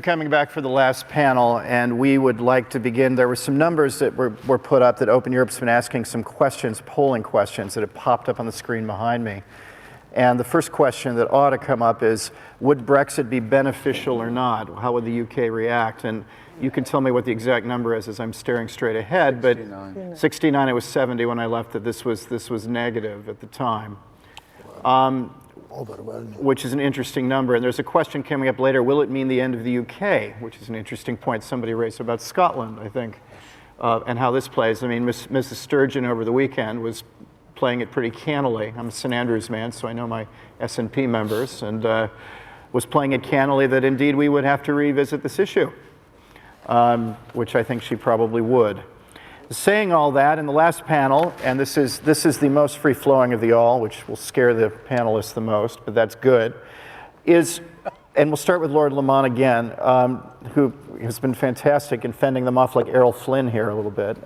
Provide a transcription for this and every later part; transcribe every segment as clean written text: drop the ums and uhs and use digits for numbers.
Coming back for the last panel, and we would like to begin. There were some numbers that were put up that Open Europe's been asking some questions, polling questions that have popped up on the screen behind me. And the first question that ought to come up is, would Brexit be beneficial or not? How would the UK react? And you can tell me what the exact number is as I'm staring straight ahead, 69. But 69, it was 70 when I left it. This was negative at the time. Which is an interesting number. And there's a question coming up later, will it mean the end of the UK? Which is an interesting point somebody raised about Scotland, I think, and how this plays. I mean, Mrs. Sturgeon over the weekend was playing it pretty cannily. I'm a St Andrews man, so I know my SNP members, and was playing it cannily that indeed we would have to revisit this issue, which I think she probably would. Saying all that, in the last panel, and this is the most free-flowing of the all, which will scare the panelists the most, but that's good, and we'll start with Lord Lamont again, who has been fantastic in fending them off like Errol Flynn here a little bit.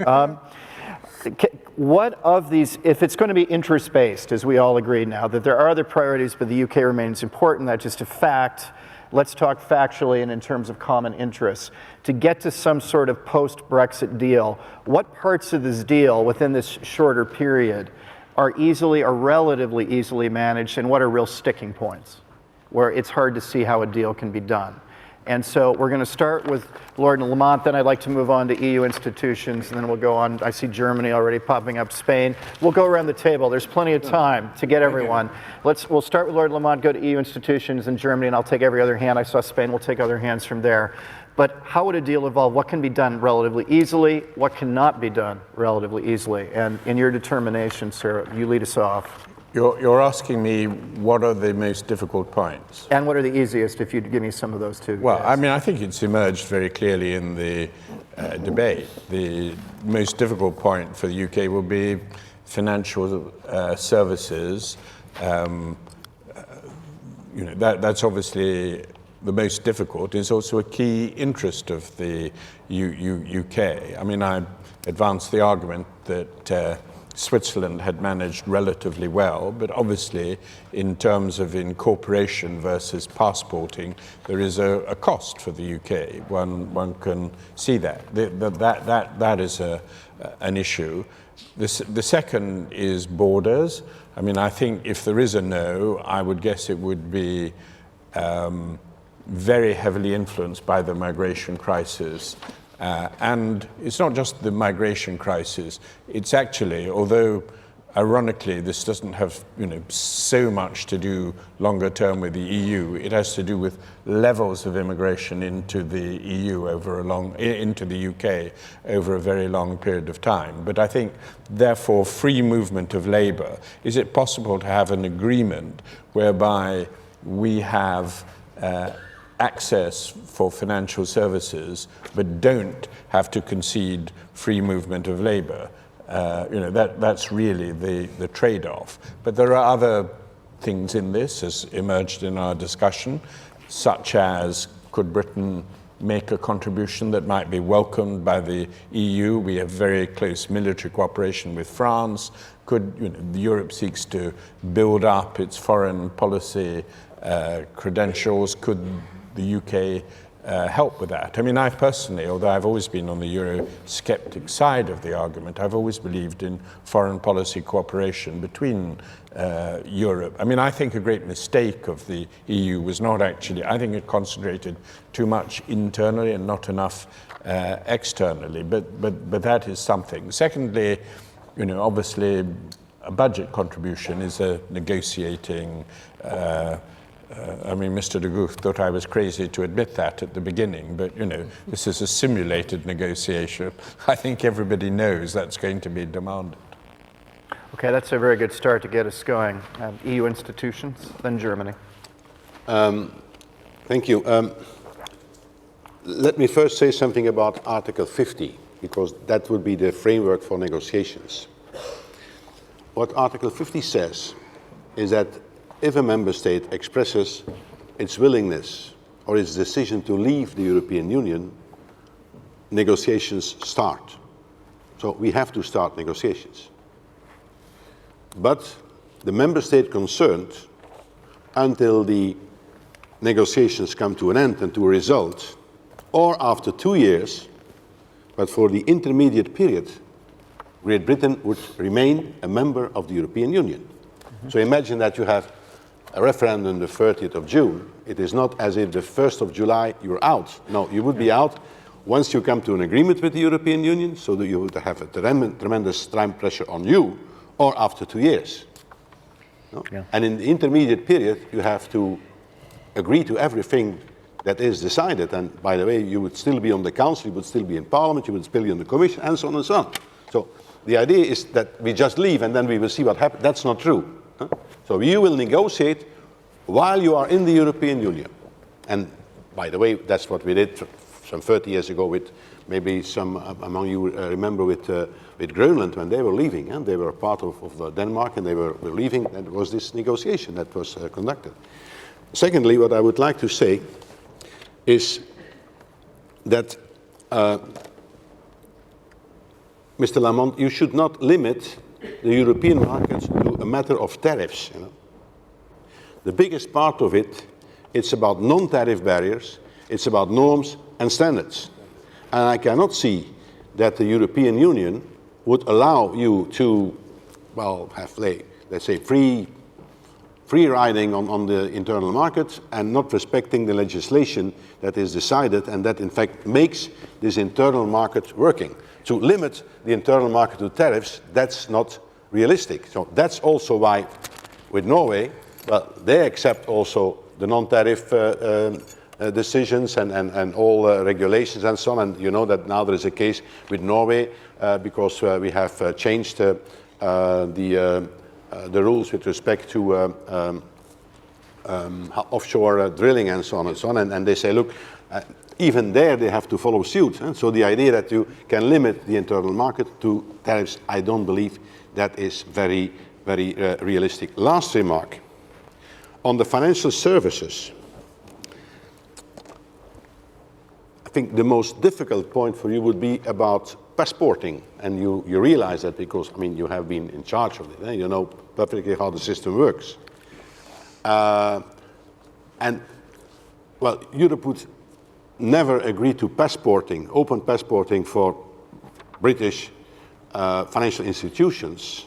What of these, if it's going to be interest-based, as we all agree now, that there are other priorities, but the UK remains important, that's just a fact. Let's talk factually and in terms of common interests. To get to some sort of post-Brexit deal, what parts of this deal within this shorter period are easily or relatively easily managed, and what are real sticking points where it's hard to see how a deal can be done? And so we're going to start with Lord Lamont, then I'd like to move on to EU institutions, and then we'll go on. I see Germany already popping up, Spain. We'll go around the table. There's plenty of time to get everyone. We'll start with Lord Lamont, go to EU institutions and Germany, and I'll take every other hand. I saw Spain. We'll take other hands from there. But how would a deal evolve? What can be done relatively easily? What cannot be done relatively easily? And in your determination, sir, you lead us off. You're asking me what are the most difficult points? And what are the easiest, if you'd give me some of those too. Well, I mean, I think it's emerged very clearly in the debate. The most difficult point for the UK will be financial services. That's obviously the most difficult. It's also a key interest of the UK. I mean, I advanced the argument that Switzerland had managed relatively well, but obviously in terms of incorporation versus passporting, there is a cost for the UK. One can see that. That is an issue. The second is borders. I mean, I think if there is a no, I would guess it would be very heavily influenced by the migration crisis. And it's not just the migration crisis, it's actually, although ironically this doesn't have so much to do longer term with the EU, it has to do with levels of immigration into the EU into the UK over a very long period of time. But I think therefore free movement of labour, is it possible to have an agreement whereby we have access for financial services, but don't have to concede free movement of labour? That's really the trade-off. But there are other things in this, as emerged in our discussion, such as could Britain make a contribution that might be welcomed by the EU? We have very close military cooperation with France. Europe seeks to build up its foreign policy credentials. Could the UK help with that? I mean, I personally, although I've always been on the Euro-sceptic side of the argument, I've always believed in foreign policy cooperation between Europe. I mean, I think a great mistake of the EU was not actually, I think it concentrated too much internally and not enough externally, but that is something. Secondly, obviously a budget contribution is a negotiating I mean, Mr. De Gucht thought I was crazy to admit that at the beginning, but this is a simulated negotiation. I think everybody knows that's going to be demanded. Okay, that's a very good start to get us going. EU institutions, then Germany. Thank you. Let me first say something about Article 50, because that would be the framework for negotiations. What Article 50 says is that if a member state expresses its willingness or its decision to leave the European Union, negotiations start. So we have to start negotiations. But the member state concerned, until the negotiations come to an end and to a result, or after 2 years, but for the intermediate period, Great Britain would remain a member of the European Union. So imagine that you have a referendum the 30th of June. It is not as if the 1st of July you're out. No, you would be out once you come to an agreement with the European Union, so that you would have a tremendous time pressure on you, or after 2 years. No? Yeah. And in the intermediate period, you have to agree to everything that is decided. And by the way, you would still be on the council, you would still be in parliament, you would still be on the commission, and so on and so on. So the idea is that we just leave and then we will see what happens. That's not true. Huh? So you will negotiate while you are in the European Union. And by the way, that's what we did some 30 years ago with, maybe some among you remember with Greenland when they were leaving. And they were part of Denmark and they were leaving. And there was this negotiation that was conducted. Secondly, what I would like to say is that, Mr. Lamont, you should not limit the European markets to a matter of tariffs. You know? The biggest part of it, it's about non-tariff barriers, it's about norms and standards. And I cannot see that the European Union would allow you to, well, have, let's say, free riding on the internal market and not respecting the legislation that is decided and that in fact makes this internal market working. To limit the internal market to tariffs, that's not realistic. So that's also why with Norway, well, they accept also the non-tariff decisions and all regulations and so on. And you know that now there is a case with Norway because we have changed the rules with respect to offshore drilling and so on and so on. And they say, look, even there they have to follow suit. And so the idea that you can limit the internal market to tariffs, I don't believe that is very, very realistic. Last remark. On the financial services, I think the most difficult point for you would be about passporting. And you realize that because, I mean, you have been in charge of it. You know perfectly how the system works. And, well, Europe would never agree to passporting, open passporting for British financial institutions,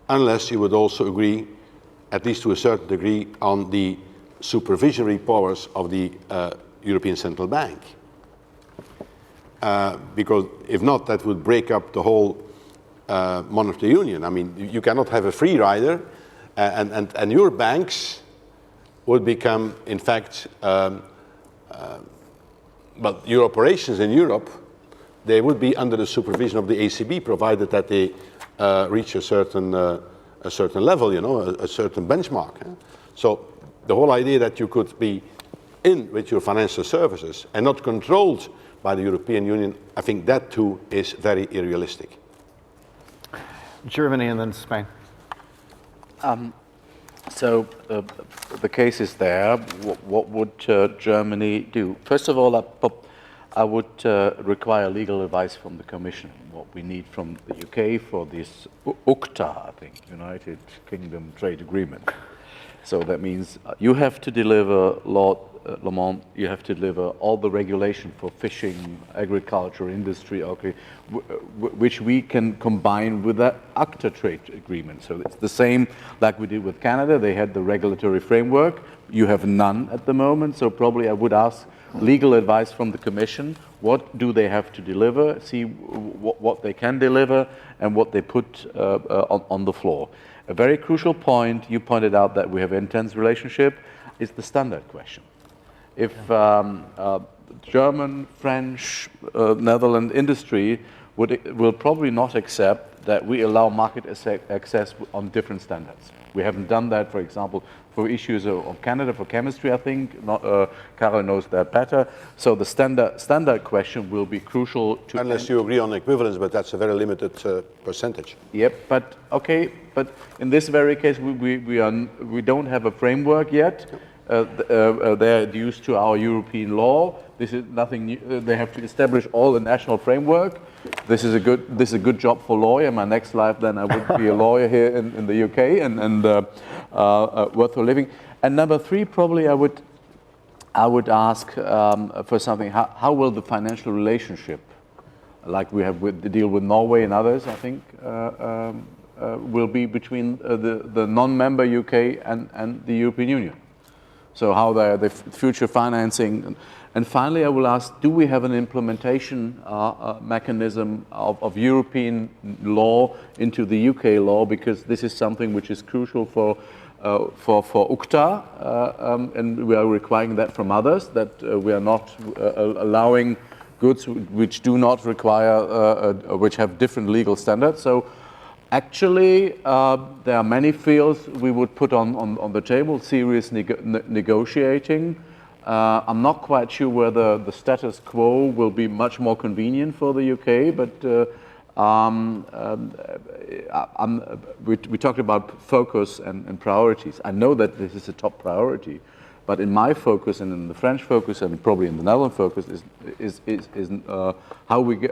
unless you would also agree, at least to a certain degree, on the supervisory powers of the European Central Bank. Because if not, that would break up the whole monetary union. I mean, you cannot have a free rider, and your banks would become, in fact, but your operations in Europe, they would be under the supervision of the ECB, provided that they reach a certain level, you know, a certain benchmark. So the whole idea that you could be in with your financial services and not controlled by the European Union, I think that too is very unrealistic. Germany and then Spain. So the case is there. What would Germany do? First of all, I would require legal advice from the Commission. What we need from the UK for this UCTA, I think, United Kingdom Trade Agreement. So that means you have to deliver, Lord Lamont, you have to deliver all the regulation for fishing, agriculture, industry, okay, which we can combine with the ACTA trade agreement. So it's the same like we did with Canada. They had the regulatory framework. You have none at the moment. So probably I would ask legal advice from the Commission. What do they have to deliver? See what they can deliver and what they put on the floor. A very crucial point, you pointed out that we have an intense relationship, is the standard question. If German, French, Netherlands industry will probably not accept that we allow market access on different standards. We haven't done that, for example, for issues of Canada, for chemistry, I think. Karel knows that better. So the standard question will be crucial to... Unless you agree on equivalence, but that's a very limited percentage. Yep, but okay, but in this very case, we don't have a framework yet. They're used to our European law. This is nothing new. They have to establish all the national framework. This is a good job for lawyer. My next life, then I would be a lawyer here in the UK and worth a living. And number three, probably I would I would ask for something. How will the financial relationship, like we have with the deal with Norway and others, I think, will be between the non-member UK and the European Union? So how the future financing. And finally, I will ask, do we have an implementation mechanism of European law into the UK law? Because this is something which is crucial for UCTA, and we are requiring that from others, that we are not allowing goods which do not require, which have different legal standards. So actually, there are many fields we would put on the table, serious negotiating. I'm not quite sure whether the status quo will be much more convenient for the UK, but we talked about focus and priorities. I know that this is a top priority, but in my focus and in the French focus and probably in the Netherlands focus is how we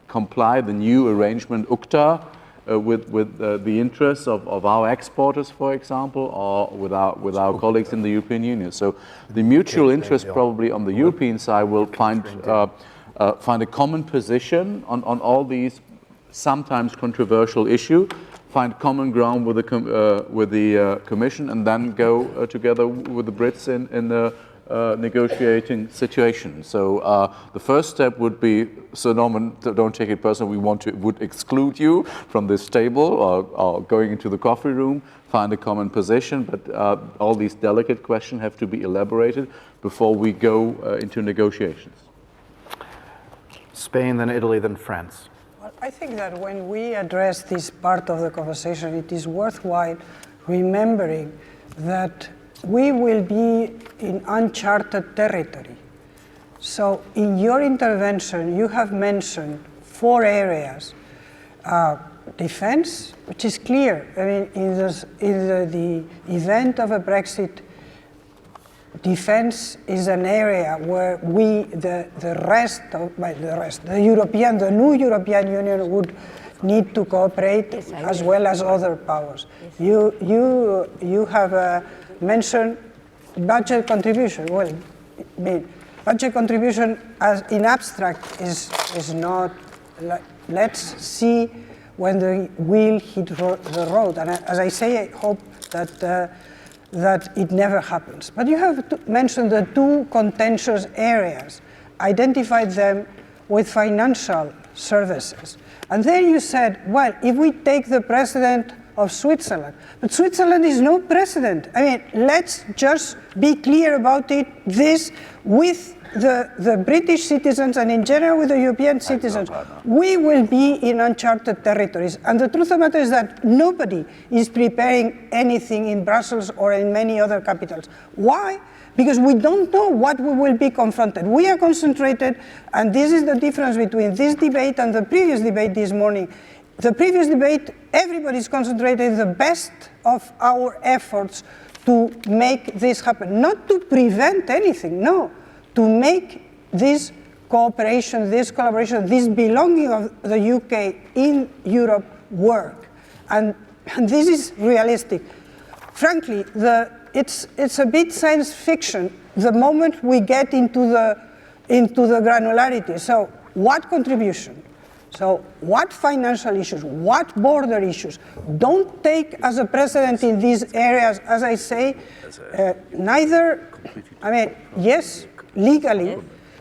comply the new arrangement UCTA with the interests of our exporters, for example, or with our colleagues in the European Union. So the mutual interest probably on the European side will find a common position on all these sometimes controversial issue, find common ground with the Commission, and then go together with the Brits in the negotiating situation. So the first step would be, so Norman, don't take it personally, would exclude you from this table or going into the coffee room, find a common position, but all these delicate questions have to be elaborated before we go into negotiations. Spain, then Italy, then France. Well, I think that when we address this part of the conversation, it is worthwhile remembering that we will be in uncharted territory. So in your intervention, you have mentioned 4 areas. Defense, which is clear. I mean, in the event of a Brexit, defense is an area where we, the new European Union would need to cooperate, yes, as well as other powers. Yes. You have mentioned budget contribution. Well, I mean, budget contribution as in abstract is not. Let's see when the wheel hit the road. And as I say, I hope that it never happens. But you have mentioned the 2 contentious areas, identified them with financial services. And then you said, well, if we take the precedent of Switzerland, but Switzerland is no precedent. I mean, let's just be clear about it. This, with the British citizens and in general with the European citizens, we will be in uncharted territories. And the truth of the matter is that nobody is preparing anything in Brussels or in many other capitals. Why? Because we don't know what we will be confronted. We are concentrated, and this is the difference between this debate and the previous debate this morning. The previous debate, everybody's concentrated the best of our efforts to make this happen. Not to prevent anything, no. To make this cooperation, this collaboration, this belonging of the UK in Europe work. And this is realistic. Frankly, it's a bit science fiction the moment we get into the granularity. So what contribution? So what financial issues? What border issues? Don't take as a precedent in these areas, as I say, neither, I mean, yes, legally,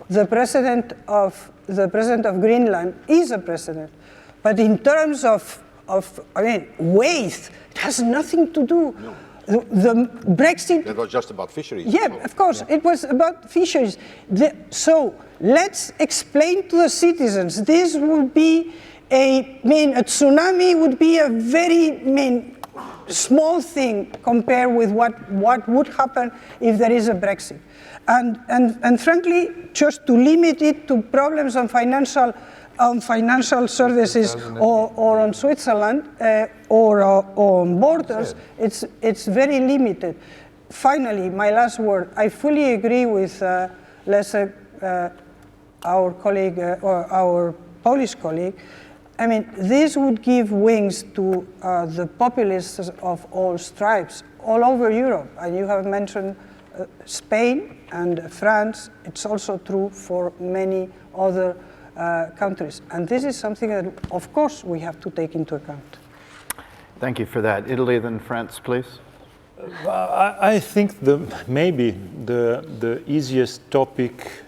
the president of Greenland is a precedent, but in terms of weight, it has nothing to do. No. The Brexit. That was just about fisheries. Yeah, of course, it was about fisheries. So let's explain to the citizens. This would be a tsunami would be a very small thing compared with what would happen if there is a Brexit. And frankly, just to limit it to problems on financial services or on Switzerland or on borders, it's very limited. Finally, my last word, I fully agree with our colleague or our Polish colleague. I mean, this would give wings to the populists of all stripes all over Europe. And you have mentioned Spain and France, it's also true for many other countries. And this is something that, of course, we have to take into account. Thank you for that. Italy, then France, please. I think maybe the easiest topic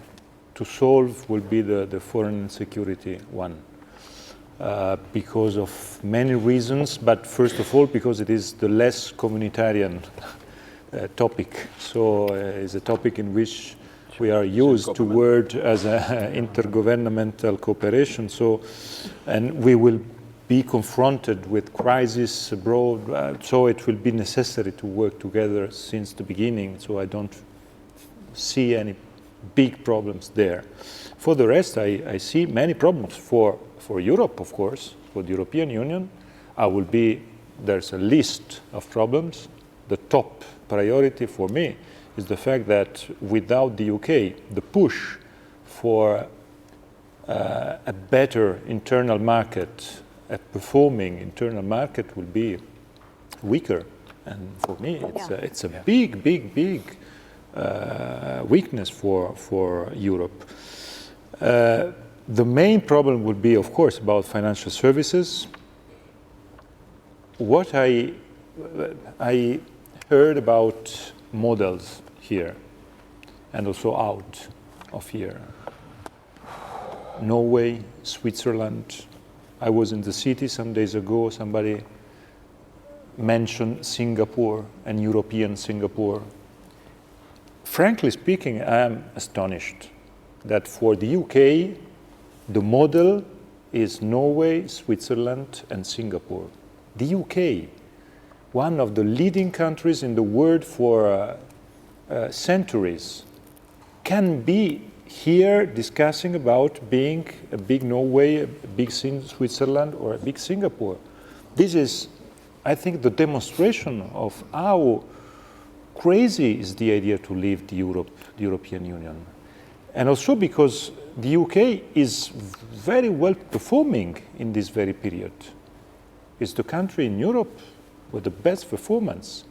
to solve will be the foreign security one, because of many reasons, but first of all because it is the less communitarian topic. So it's a topic in which we are used to word as intergovernmental cooperation. So, and we will be confronted with crisis abroad, so it will be necessary to work together since the beginning. So I don't see any big problems there. For the rest, I see many problems for Europe, of course, for the European Union. There's a list of problems. The top priority for me is the fact that without the UK, the push for a better internal market, a performing internal market will be weaker. And for me, it's a big weakness for Europe. The main problem would be, of course, about financial services. What I heard about models here and also out of here. Norway, Switzerland. I was in the city some days ago, somebody mentioned Singapore and European Singapore. Frankly speaking, I am astonished that for the UK, the model is Norway, Switzerland, and Singapore. The UK, one of the leading countries in the world for centuries, can be here discussing about being a big Norway, a big Switzerland, or a big Singapore. This is, I think, the demonstration of how crazy is the idea to leave the European Union. And also because the UK is very well performing in this very period. It's the country in Europe with the best performance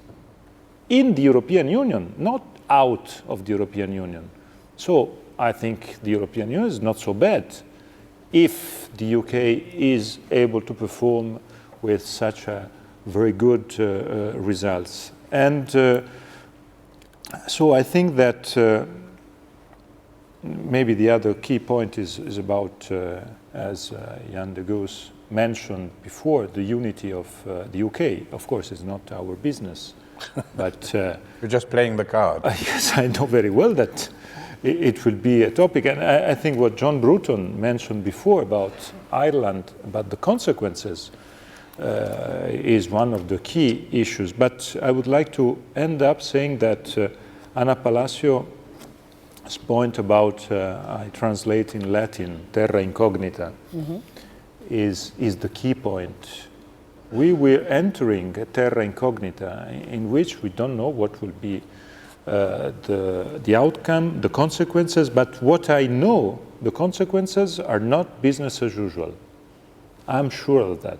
in the European Union, not out of the European Union. So I think the European Union is not so bad if the UK is able to perform with such a very good results. And so I think that maybe the other key point is about, as Jan de Geus mentioned before, the unity of the UK. Of course, it's not our business, but You're just playing the card. yes, I know very well that it will be a topic. And I think what John Bruton mentioned before about Ireland, about the consequences, is one of the key issues. But I would like to end up saying that Ana Palacios' point about, I translate in Latin, terra incognita, is the key point. We were entering a terra incognita in which we don't know what will be the outcome, the consequences, but what I know, the consequences are not business as usual. I'm sure of that.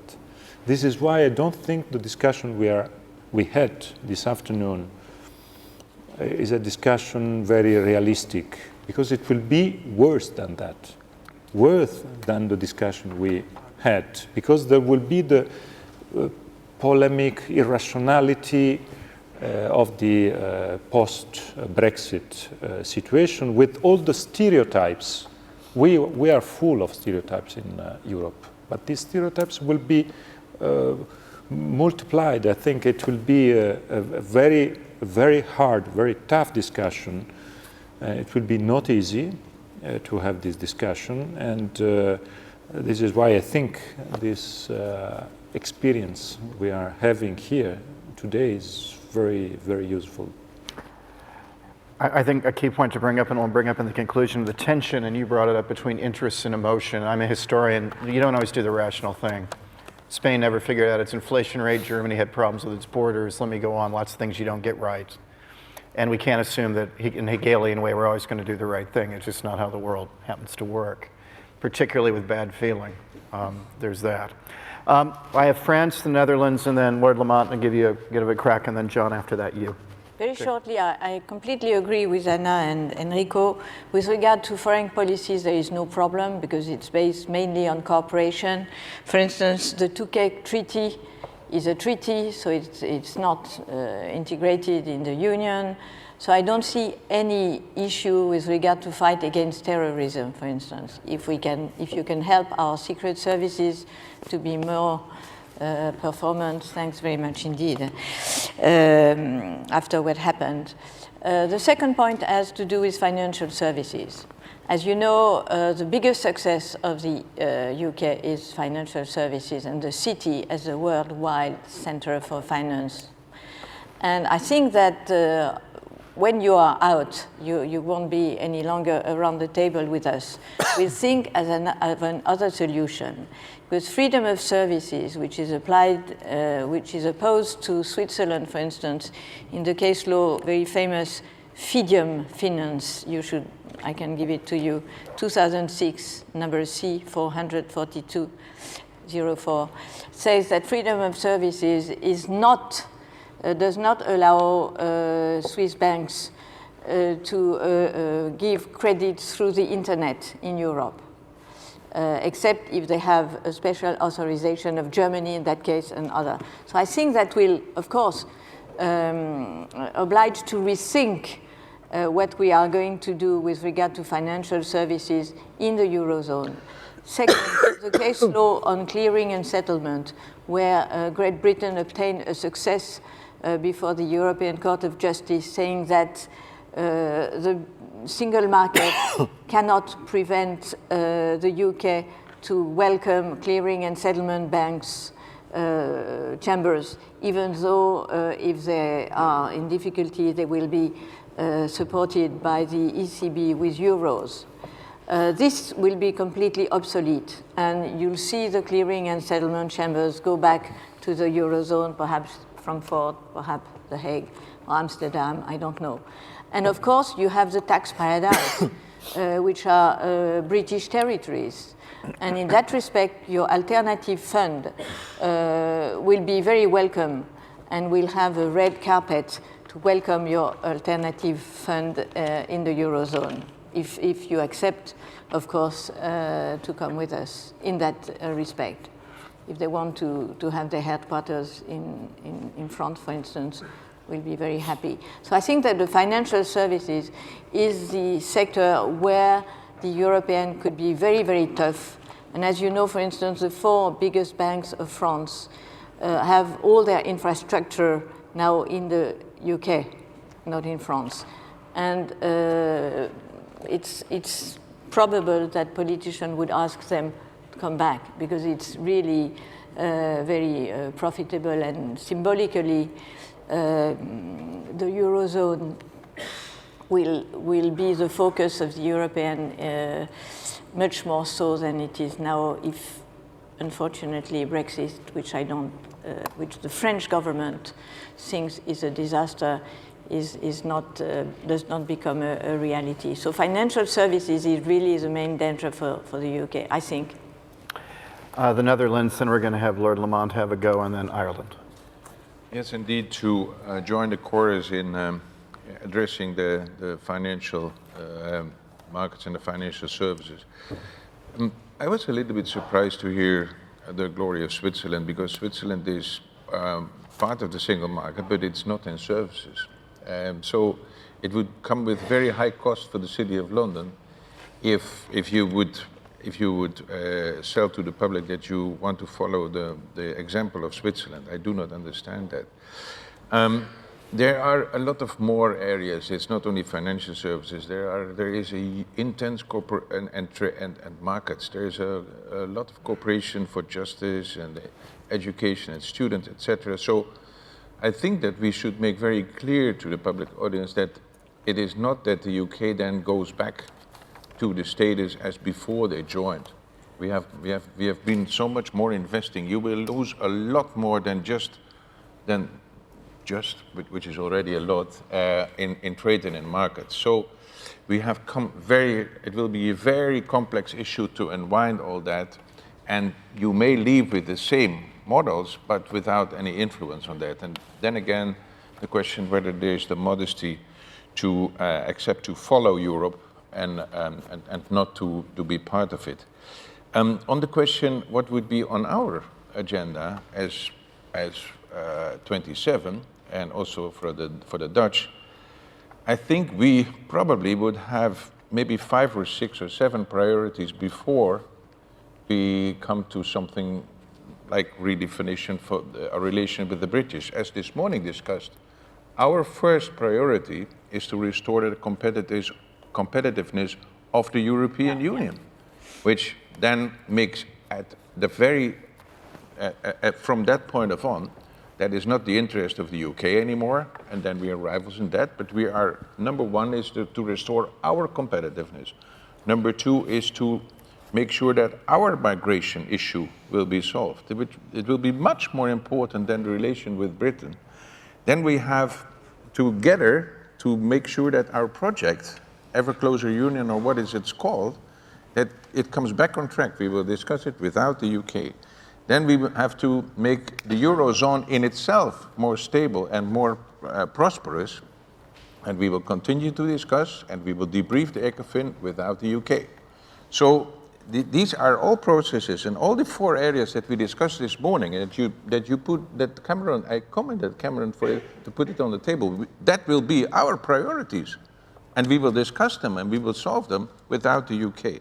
This is why I don't think the discussion we had this afternoon is a discussion very realistic, because it will be worse than that, worse than the discussion we had, because there will be the polemic irrationality of the post-Brexit situation with all the stereotypes. We are full of stereotypes in Europe, but these stereotypes will be multiplied. I think it will be a very hard, very tough discussion. It will be not easy to have this discussion, and this is why I think this experience we are having here today is very, very useful. I think a key point to bring up, and we'll bring up in the conclusion, the tension, and you brought it up, between interests and emotion. I'm a historian. You don't always do the rational thing. Spain never figured out its inflation rate. Germany had problems with its borders. Let me go on. Lots of things you don't get right. And we can't assume that in a Hegelian way we're always going to do the right thing. It's just not how the world happens to work, particularly with bad feeling. There's that. I have France, the Netherlands, and then Lord Lamont. I'll give you a crack, and then John after that, you. Very shortly, I completely agree with Anna and Enrico. With regard to foreign policies, there is no problem because it's based mainly on cooperation. For instance, the 2K treaty is a treaty, so it's not integrated in the Union. So I don't see any issue with regard to fight against terrorism, for instance. If you can help our secret services to be more performant, thanks very much indeed, after what happened. The second point has to do with financial services. As you know, the biggest success of the UK is financial services and the city as a worldwide center for finance. And I think that when you are out, you won't be any longer around the table with us. We think of another solution. Because freedom of services, which is opposed to Switzerland, for instance, in the case law, very famous Fidium Finance, I can give it to you, 2006, number C 44204, says that freedom of services does not allow Swiss banks to give credit through the internet in Europe. Except if they have a special authorization of Germany in that case and other. So I think that will, of course, oblige to rethink what we are going to do with regard to financial services in the Eurozone. Second, the case law on clearing and settlement, where Great Britain obtained a success before the European Court of Justice, saying that the single market cannot prevent the UK to welcome clearing and settlement banks chambers, even though if they are in difficulty, they will be supported by the ECB with euros. This will be completely obsolete, and you'll see the clearing and settlement chambers go back to the Eurozone, perhaps Frankfurt, perhaps The Hague, or Amsterdam, I don't know. And of course, you have the tax paradise, which are British territories. And in that respect, your alternative fund will be very welcome and will have a red carpet to welcome your alternative fund in the Eurozone, if you accept, of course, to come with us in that respect. If they want to have their headquarters in France, for instance, we'll be very happy. So I think that the financial services is the sector where the European could be very, very tough. And as you know, for instance, the 4 biggest banks of France have all their infrastructure now in the UK, not in France. And it's probable that politicians would ask them to come back because it's really very profitable, and symbolically the Eurozone will be the focus of the European much more so than it is now if, unfortunately, Brexit, which which the French government thinks is a disaster, does not become a reality. So financial services is really the main danger for the UK, I think. The Netherlands, then we're going to have Lord Lamont have a go, and then Ireland. Yes, indeed, to join the chorus in addressing the financial markets and the financial services. I was a little bit surprised to hear the glory of Switzerland, because Switzerland is part of the single market, but it's not in services. So it would come with very high cost for the City of London if you would sell to the public that you want to follow the example of Switzerland. I do not understand that. There are a lot of more areas. It's not only financial services. There is a intense corporate and markets. There is a lot of cooperation for justice and education and students, etc. So I think that we should make very clear to the public audience that it is not that the UK then goes back to the status as before they joined. We have been so much more investing. You will lose a lot more than which is already a lot, in trade and in markets. So we have it will be a very complex issue to unwind all that, and you may leave with the same models, but without any influence on that. And then again, the question whether there's the modesty to accept to follow Europe and not to be part of it. On the question, what would be on our agenda as 27, and also for the Dutch, I think we probably would have maybe 5 or 6 or 7 priorities before we come to something like redefinition for a relation with the British. As this morning discussed, our first priority is to restore the competitiveness of the European Union, which then makes at the very, from that point on, that is not the interest of the UK anymore, and then we are rivals in that, but we are, number one is to restore our competitiveness. Number 2 is to make sure that our migration issue will be solved. It will be much more important than the relation with Britain. Then we have together to make sure that our project, Ever Closer Union, or what is it's called, that it comes back on track. We will discuss it without the UK. Then we will have to make the Eurozone in itself more stable and more prosperous. And we will continue to discuss, and we will debrief the ECOFIN without the UK. So these are all processes, and all the 4 areas that we discussed this morning, and that Cameron, I commended Cameron for it, to put it on the table. That will be our priorities, and we will discuss them, and we will solve them without the UK.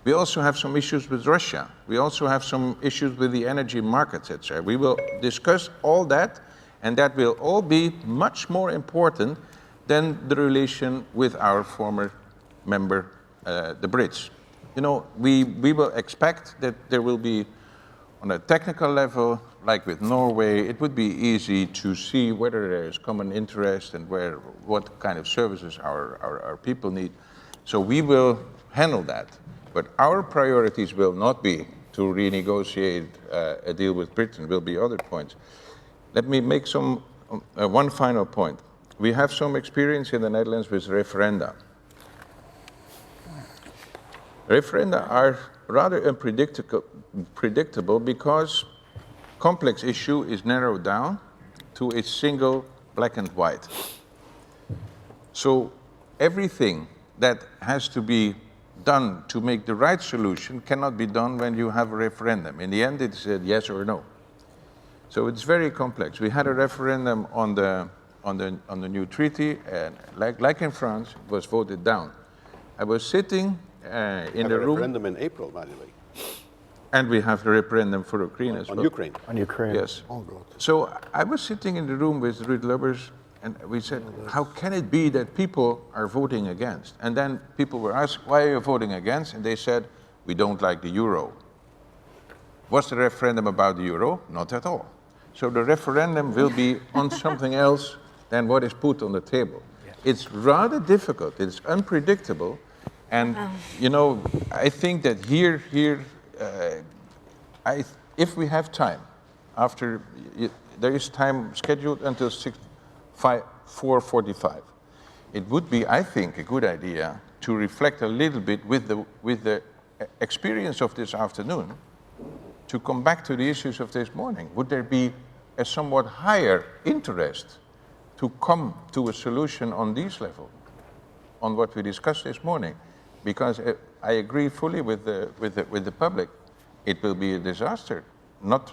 We also have some issues with Russia. We also have some issues with the energy markets, etc. We will discuss all that, and that will all be much more important than the relation with our former member, the Brits. You know, we will expect that there will be, on a technical level, like with Norway, it would be easy to see whether there is common interest and what kind of services our people need. So we will handle that. But our priorities will not be to renegotiate a deal with Britain, will be other points. Let me make one final point. We have some experience in the Netherlands with referenda. Referenda are rather unpredictable because complex issue is narrowed down to a single black and white. So everything that has to be done to make the right solution cannot be done when you have a referendum. In the end, it's a yes or no. So it's very complex. We had a referendum on the new treaty, and like in France, it was voted down. I was sitting in the room. Referendum in April, by the way. And we have the referendum for Ukraine as well. On Ukraine. On Ukraine. Yes. Oh, God. So I was sitting in the room with Ruud Lubbers, and we said, how can it be that people are voting against? And then people were asked, why are you voting against? And they said, we don't like the euro. Was the referendum about the euro? Not at all. So the referendum will be on something else than what is put on the table. It's rather difficult, it's unpredictable. And, you know, I think that here, if we have time, there is time scheduled until 4:45. It would be, I think, a good idea to reflect a little bit with the experience of this afternoon to come back to the issues of this morning. Would there be a somewhat higher interest to come to a solution on this level, on what we discussed this morning? Because I agree fully with the public. It will be a disaster, not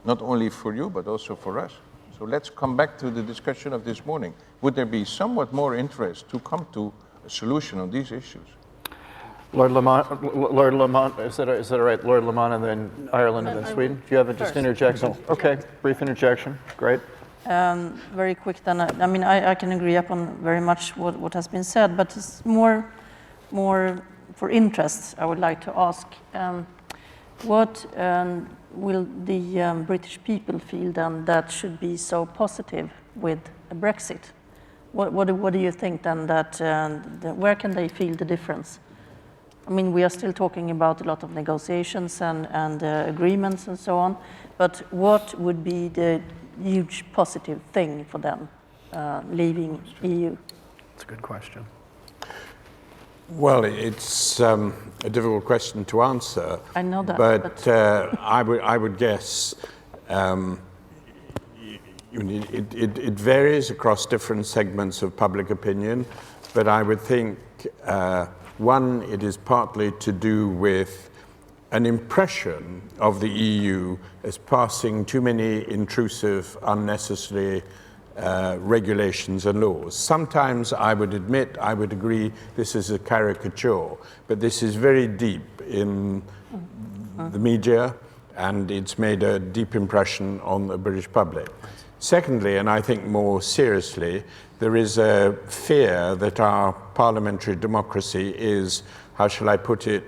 only for you, but also for us. So let's come back to the discussion of this morning. Would there be somewhat more interest to come to a solution on these issues? Lord Lamont, is that all right? Lord Lamont, and then Ireland, and then Sweden. Do you have just interjection? Okay, brief interjection. Great. Very quick then. I mean, I can agree upon very much what has been said, but it's more for interest. I would like to ask, what will the British people feel then that should be so positive with Brexit? What do you think then that where can they feel the difference? I mean, we are still talking about a lot of negotiations and agreements and so on, but what would be the huge positive thing for them leaving EU? That's a good question. Well, it's a difficult question to answer. I know that, but I would guess it varies across different segments of public opinion, but I would think, one, it is partly to do with an impression of the EU as passing too many intrusive, unnecessary regulations and laws. Sometimes I would admit, I would agree, this is a caricature, but this is very deep in the media, and it's made a deep impression on the British public. Secondly, and I think more seriously, there is a fear that our parliamentary democracy is, how shall I put it,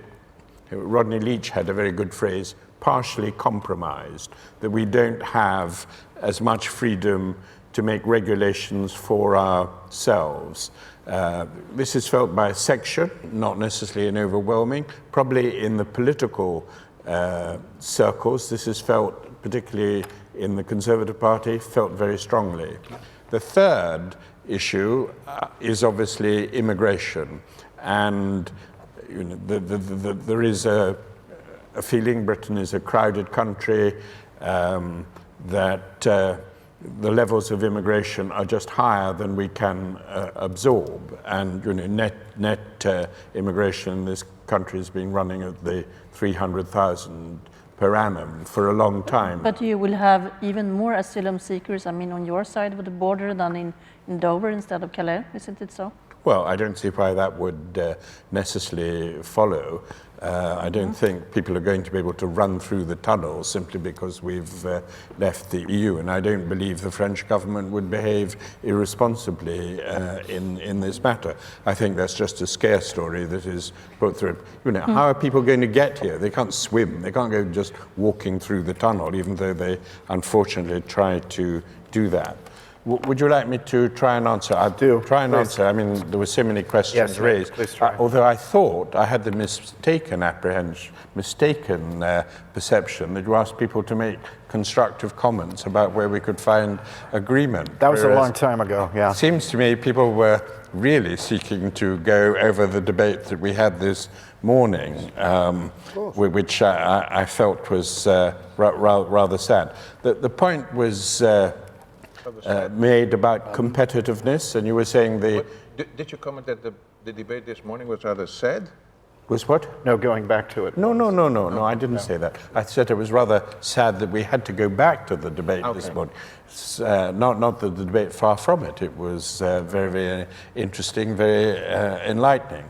Rodney Leach had a very good phrase, partially compromised, that we don't have as much freedom to make regulations for ourselves. This is felt by a section, not necessarily an overwhelming, probably in the political circles. This is felt, particularly in the Conservative Party, felt very strongly. The third issue is obviously immigration, and there is a feeling Britain is a crowded country, that the levels of immigration are just higher than we can absorb, and net immigration in this country has been running at the 300,000 per annum for a long time. But you will have even more asylum seekers, I mean, on your side of the border than in Dover instead of Calais, isn't it so? Well, I don't see why that would necessarily follow. I don't think people are going to be able to run through the tunnel simply because we've left the EU, and I don't believe the French government would behave irresponsibly in this matter. I think that's just a scare story that is put through. How are people going to get here? They can't swim. They can't go just walking through the tunnel, even though they unfortunately try to do that. Would you like me to try and answer? I'll try and answer. I mean, there were so many questions raised. Please try. Although I thought I had the mistaken perception that you asked people to make constructive comments about where we could find agreement. That was a long time ago, yeah. It seems to me people were really seeking to go over the debate that we had this morning, which I felt was rather sad. The point was made about competitiveness, and you were saying Did you comment that the debate this morning was rather sad? Was what? No, going back to it. No, I didn't say that. I said it was rather sad that we had to go back to the debate this morning. Not the debate, far from it. It was very, very interesting, very enlightening.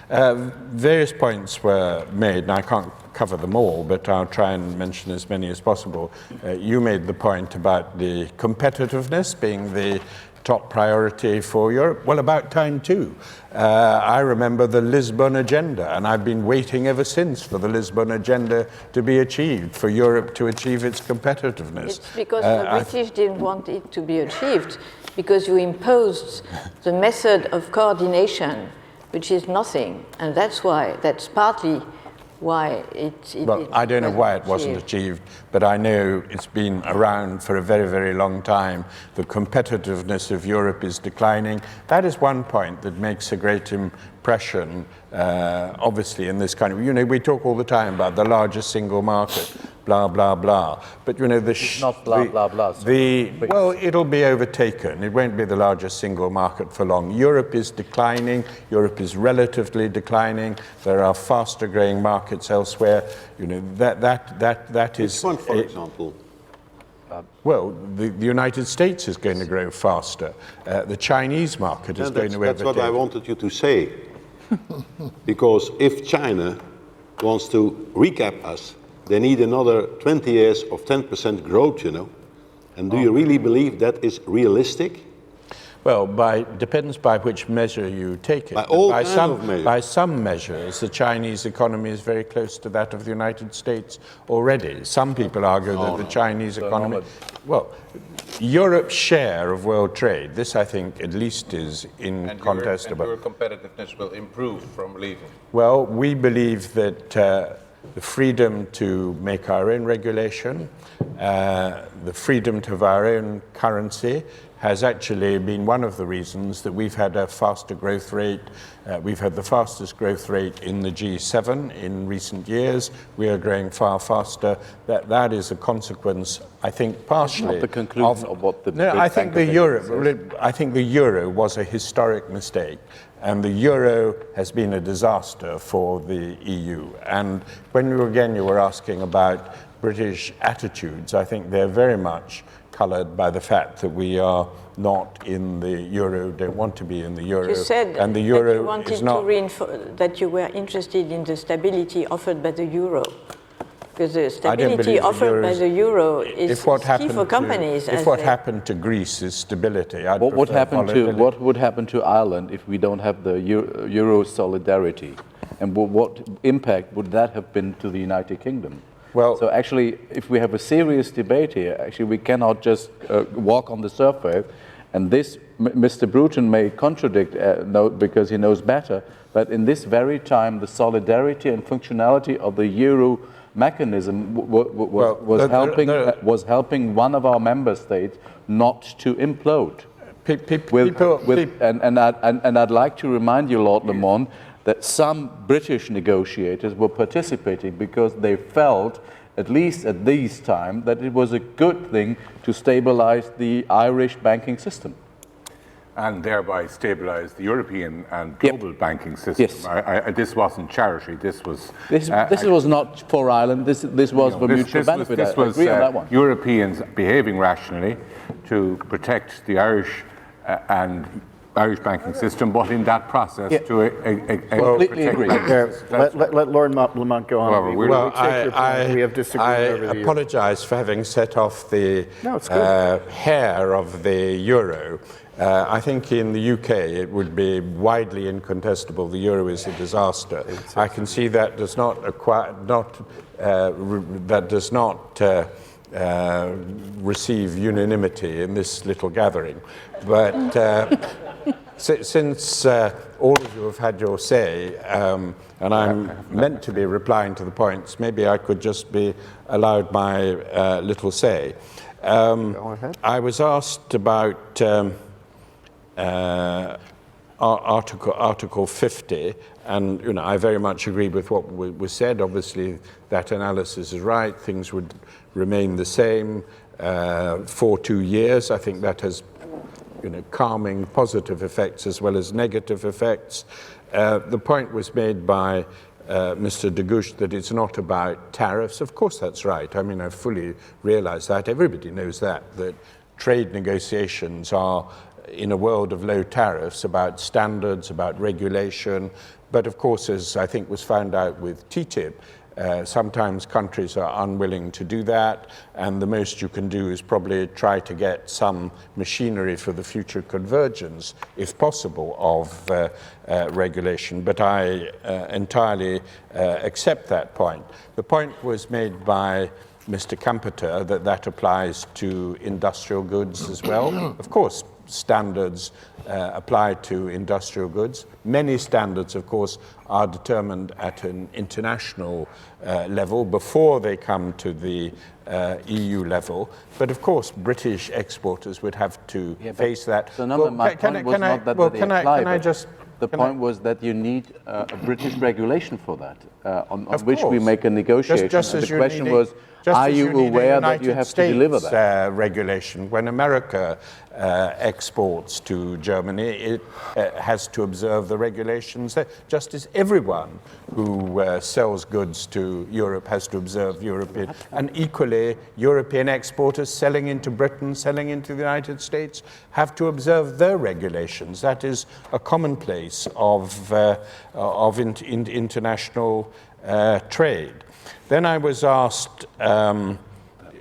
Various points were made, and I can't cover them all, but I'll try and mention as many as possible. You made the point about the competitiveness being the top priority for Europe. Well, about time too. I remember the Lisbon Agenda, and I've been waiting ever since for the Lisbon Agenda to be achieved, for Europe to achieve its competitiveness. It's because the British didn't want it to be achieved, because you imposed the method of coordination, which is nothing, and that's partly why well, I don't know why it wasn't achieved, but I know it's been around for a very, very long time. The competitiveness of Europe is declining. That is one point that makes a great impression, obviously, in this kind of, we talk all the time about the largest single market, blah, blah, blah. But, It's not blah, blah, blah. Well, it'll be overtaken. It won't be the largest single market for long. Europe is declining. Europe is relatively declining. There are faster growing markets elsewhere. That is... Which one, for example? Well, the United States is going to grow faster. The Chinese market is going to overtake. That's what I wanted you to say. Because if China wants to recap us, they need another 20 years of 10% growth, And do you really believe that is realistic? Well, depends by which measure you take it. By some measures, the Chinese economy is very close to that of the United States already. Some people argue that the Chinese economy... Well, Europe's share of world trade, this I think at least is incontestable. And your competitiveness will improve from leaving? Well, we believe that the freedom to make our own regulation, the freedom to have our own currency, has actually been one of the reasons that we've had a faster growth rate. We've had the fastest growth rate in the G7 in recent years. We are growing far faster. That is a consequence, I think, partially Not the conclusion of what the No, Big I think Bank the of euro. England says. I think the euro was a historic mistake, and the euro has been a disaster for the EU. And when you were asking about British attitudes, I think they're very much coloured by the fact that we are not in the euro, don't want to be in the euro, You said and the that euro you wanted is not. to reinforce that you were interested in the stability offered by the euro. Because the stability offered by the euro is key for companies. If what happened to Greece is stability, I'd What would prefer volatility. what would happen to Ireland if we don't have the euro solidarity, and what impact would that have been to the United Kingdom? Well, so actually, if we have a serious debate here, actually we cannot just walk on the surface. And this, Mr. Bruton may contradict because he knows better, but in this very time, the solidarity and functionality of the euro mechanism was helping one of our member states not to implode. And I'd like to remind you, Lord Lamont, that some British negotiators were participating because they felt, at least at this time, that it was a good thing to stabilize the Irish banking system. And thereby stabilise the European and global banking system. Yes. This wasn't charity. This was this was not for Ireland. This was for mutual benefit. This was I agree on that one. Europeans behaving rationally to protect the Irish and Irish banking system, but in that process to completely agree. Let Lord Lamont go on. We have disagreement over the I apologise for having set off the hair of the euro. I think in the UK it would be widely incontestable the euro is a disaster. I can see that does not receive unanimity in this little gathering, but since all of you have had your say, and I'm meant to be replying to the points, maybe I could just be allowed my little say. Go ahead. I was asked about Article 50, and I very much agree with what was said. Obviously, that analysis is right. Things would remain the same for 2 years. I think that has calming positive effects as well as negative effects. The point was made by Mr. De Gucht that it's not about tariffs. Of course that's right. I mean, I fully realize that. Everybody knows that trade negotiations are, in a world of low tariffs, about standards, about regulation. But of course, as I think was found out with TTIP, sometimes countries are unwilling to do that, and the most you can do is probably try to get some machinery for the future convergence, if possible, of regulation. But I entirely accept that point. The point was made by Mr. Kampeter that applies to industrial goods as well. Of course, standards apply to industrial goods. Many standards, of course, are determined at an international level before they come to the EU level. But of course, British exporters would have to face that. So my point was not that they apply, the point was that you need a British regulation for that, on which we make a negotiation. The question was, are you aware that you have to deliver that? Regulation. When America exports to Germany, it has to observe the regulations there, just as everyone who sells goods to Europe has to observe European. And equally, European exporters selling into Britain, selling into the United States, have to observe their regulations. That is a commonplace of international trade. Then I was asked,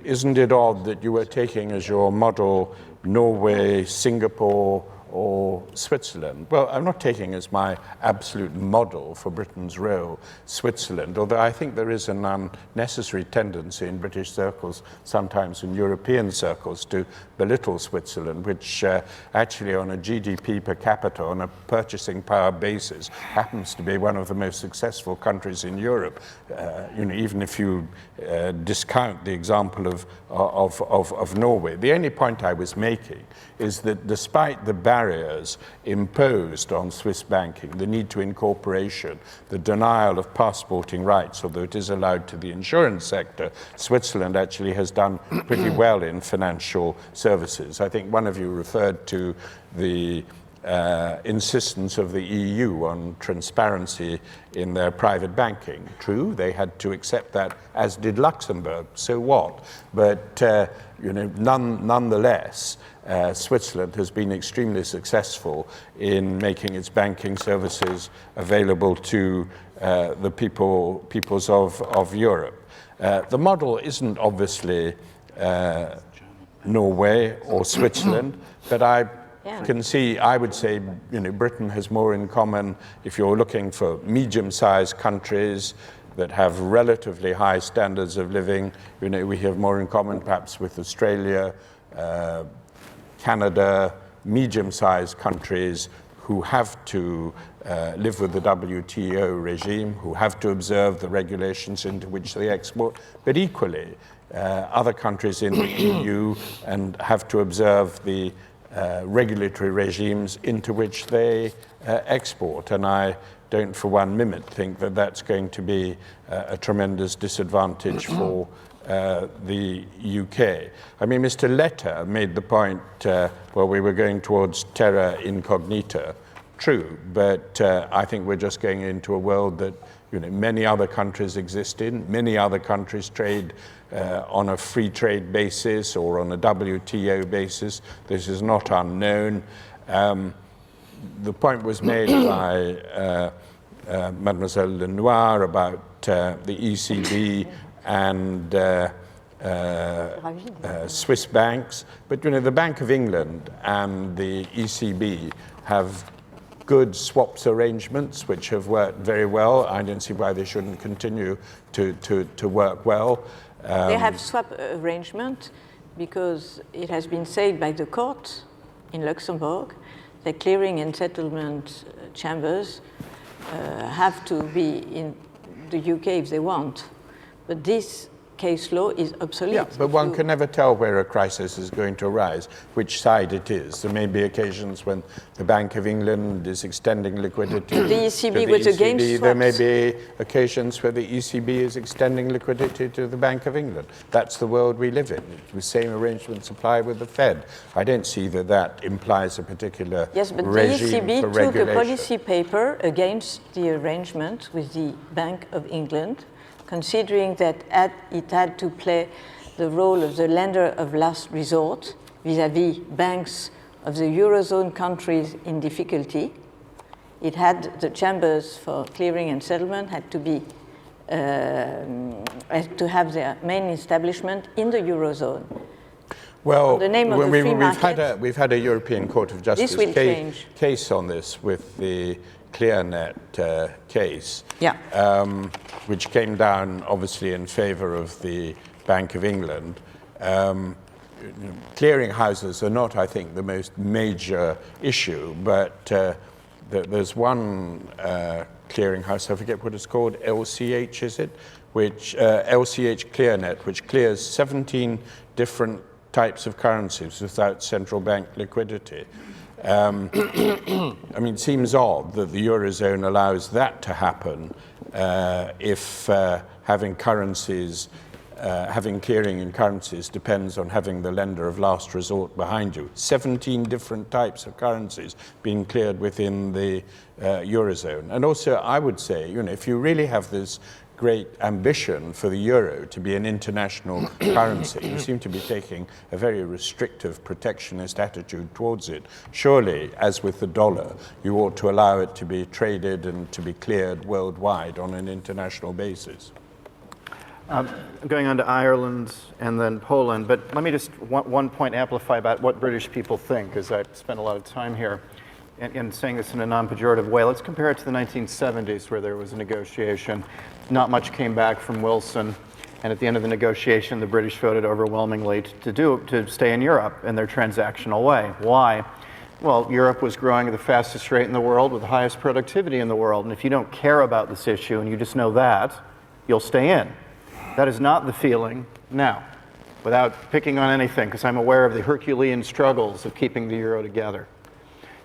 isn't it odd that you were taking as your model Norway, Singapore, or Switzerland? Well, I'm not taking as my absolute model for Britain's role Switzerland, although I think there is an unnecessary tendency in British circles, sometimes in European circles, to belittle Switzerland, which actually on a GDP per capita, on a purchasing power basis, happens to be one of the most successful countries in Europe. Even if you discount the example of Norway. The only point I was making is that despite the barriers imposed on Swiss banking, the need to incorporation, the denial of passporting rights, although it is allowed to the insurance sector, Switzerland actually has done pretty well in financial services. I think one of you referred to the insistence of the EU on transparency in their private banking. True, they had to accept that, as did Luxembourg. So what? But nonetheless, Switzerland has been extremely successful in making its banking services available to the peoples of Europe. The model isn't obviously Norway or Switzerland, but I would say, Britain has more in common, if you're looking for medium-sized countries that have relatively high standards of living, we have more in common perhaps with Australia, Canada, medium-sized countries who have to live with the WTO regime, who have to observe the regulations into which they export, but equally other countries in the EU and have to observe the regulatory regimes into which they export. And I don't for 1 minute think that that's going to be a tremendous disadvantage for the UK. I mean, Mr. Letta made the point, we were going towards terra incognita. True, but I think we're just going into a world that many other countries exist in, many other countries trade on a free trade basis or on a WTO basis. This is not unknown. The point was made by Mademoiselle Lenoir about the ECB and Swiss banks, but the Bank of England and the ECB have good swaps arrangements which have worked very well. I don't see why they shouldn't continue to work well. They have swap arrangement because it has been said by the court in Luxembourg that clearing and settlement chambers have to be in the UK if they want. But this case law is obsolete. Yeah, but one can never tell where a crisis is going to arise, which side it is. There may be occasions when the Bank of England is extending liquidity the ECB was against swaps. There may be occasions where the ECB is extending liquidity to the Bank of England. That's the world we live in. The same arrangements apply with the Fed. I don't see that implies a particular regime for regulation. Yes, but the ECB took a policy paper against the arrangement with the Bank of England, considering that it had to play the role of the lender of last resort vis-à-vis banks of the Eurozone countries in difficulty. It had the chambers for clearing and settlement had to have their main establishment in the Eurozone. Well, the name of the free market, we've had a European Court of Justice case on this with the ClearNet case, which came down obviously in favor of the Bank of England. Clearing houses are not, I think, the most major issue, but there's one clearing house, I forget what it's called, LCH is it, which LCH ClearNet, which clears 17 different types of currencies without central bank liquidity. I mean, it seems odd that the Eurozone allows that to happen if having clearing in currencies depends on having the lender of last resort behind you. 17 different types of currencies being cleared within the Eurozone. And also, I would say, if you really have this great ambition for the euro to be an international currency, you seem to be taking a very restrictive, protectionist attitude towards it. Surely, as with the dollar, you ought to allow it to be traded and to be cleared worldwide on an international basis. Going on to Ireland and then Poland, but let me just one point amplify about what British people think, because I've spent a lot of time here and saying this in a non-pejorative way. Let's compare it to the 1970s, where there was a negotiation. Not much came back from Wilson, and at the end of the negotiation, the British voted overwhelmingly to stay in Europe in their transactional way. Why? Well, Europe was growing at the fastest rate in the world with the highest productivity in the world, and if you don't care about this issue and you just know that, you'll stay in. That is not the feeling now, without picking on anything, because I'm aware of the Herculean struggles of keeping the euro together.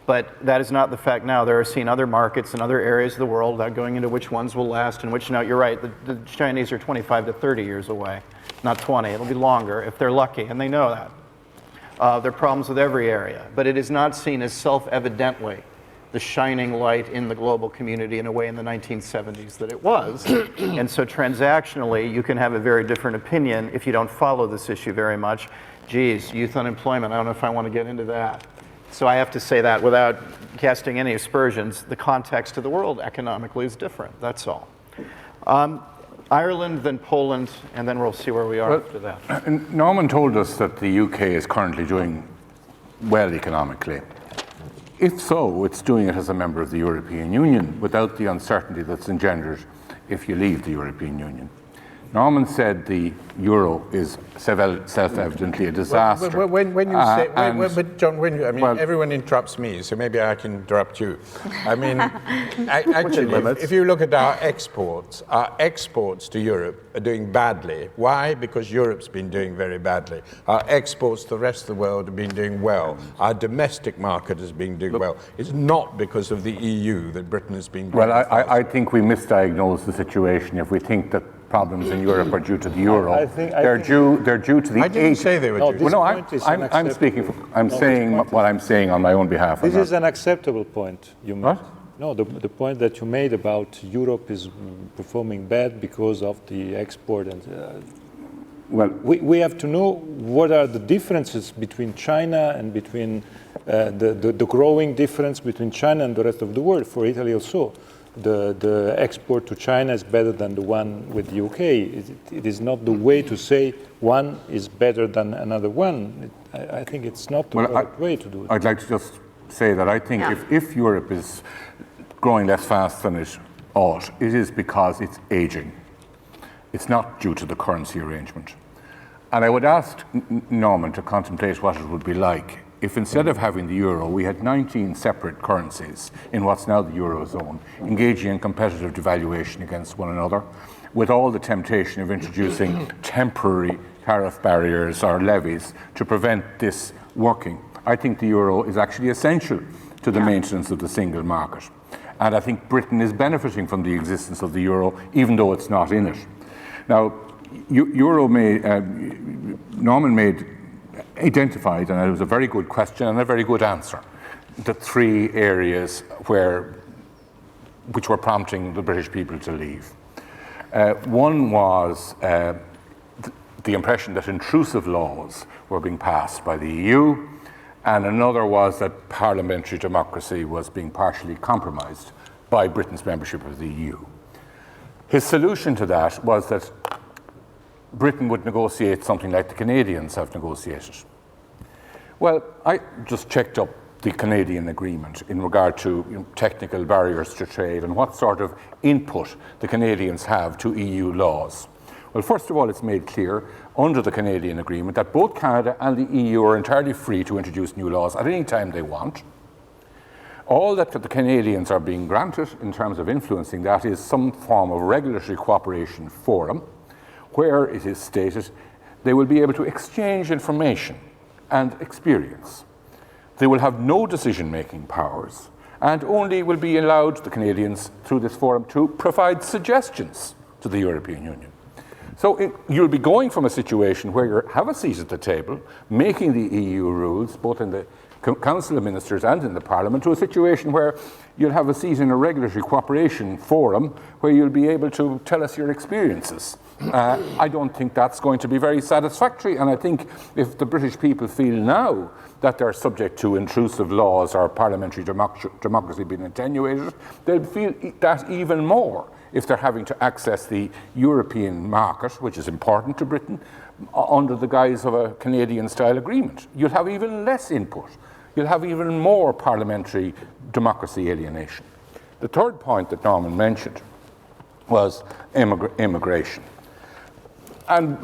But that is not the fact now. There are seen other markets in other areas of the world, without going into which ones will last and which not. You're right, the Chinese are 25 to 30 years away, not 20. It'll be longer if they're lucky, and they know that. There are problems with every area, but it is not seen as self-evidently the shining light in the global community in a way in the 1970s that it was. And so transactionally, you can have a very different opinion if you don't follow this issue very much. Geez, youth unemployment, I don't know if I want to get into that. So I have to say that without casting any aspersions, the context of the world economically is different, that's all. Ireland, then Poland, and then we'll see where we are after that. Norman told us that the UK is currently doing well economically. If so, it's doing it as a member of the European Union without the uncertainty that's engendered if you leave the European Union. Norman said the euro is self-evidently a disaster. Well, when you say, but John, everyone interrupts me, so maybe I can interrupt you. I mean, actually, if you look at our exports to Europe are doing badly. Why? Because Europe's been doing very badly. Our exports to the rest of the world have been doing well. Our domestic market has been doing well. It's not because of the EU that Britain has been doing well. I think we misdiagnose the situation if we think that problems in Europe are due to the euro. They're due to the. I didn't say they were due. I'm saying what I'm saying on my own behalf. This is an acceptable point you made. What? No, the point that you made about Europe is performing bad because of the export and. Well, we have to know what are the differences between China and between the growing difference between China and the rest of the world. For Italy also. The export to China is better than the one with the UK. It is not the way to say one is better than another one. I think it's not the right way to do it. I'd like to just say that I think if Europe is growing less fast than it ought, it is because it's aging. It's not due to the currency arrangement. And I would ask Norman to contemplate what it would be like if instead of having the euro, we had 19 separate currencies in what's now the eurozone, engaging in competitive devaluation against one another, with all the temptation of introducing temporary tariff barriers or levies to prevent this working. I think the euro is actually essential to the maintenance of the single market. And I think Britain is benefiting from the existence of the euro, even though it's not in it. Now, Norman identified, and it was a very good question and a very good answer, the three areas which were prompting the British people to leave. One was the impression that intrusive laws were being passed by the EU, and another was that parliamentary democracy was being partially compromised by Britain's membership of the EU. His solution to that was that Britain would negotiate something like the Canadians have negotiated. Well, I just checked up the Canadian agreement in regard to technical barriers to trade and what sort of input the Canadians have to EU laws. Well, first of all, it's made clear under the Canadian agreement that both Canada and the EU are entirely free to introduce new laws at any time they want. All that the Canadians are being granted in terms of influencing that is some form of regulatory cooperation forum, where it is stated they will be able to exchange information and experience. They will have no decision-making powers and only will be allowed, the Canadians, through this forum, to provide suggestions to the European Union. So you'll be going from a situation where you have a seat at the table, making the EU rules, both in the Council of Ministers and in the Parliament, to a situation where you'll have a seat in a regulatory cooperation forum where you'll be able to tell us your experiences. I don't think that's going to be very satisfactory, and I think if the British people feel now that they're subject to intrusive laws or parliamentary democracy being attenuated, they'll feel that even more if they're having to access the European market, which is important to Britain, under the guise of a Canadian-style agreement. You'll have even less input. You'll have even more parliamentary democracy alienation. The third point that Norman mentioned was immigration. And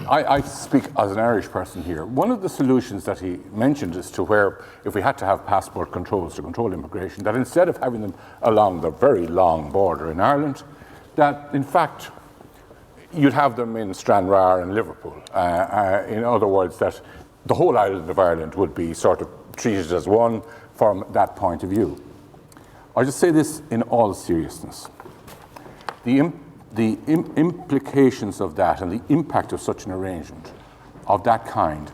I speak as an Irish person here. One of the solutions that he mentioned as to where, if we had to have passport controls to control immigration, that instead of having them along the very long border in Ireland, that in fact you'd have them in Stranraer and Liverpool. In other words, that the whole island of Ireland would be sort of treated as one from that point of view. I just say this in all seriousness. The implications of that and the impact of such an arrangement of that kind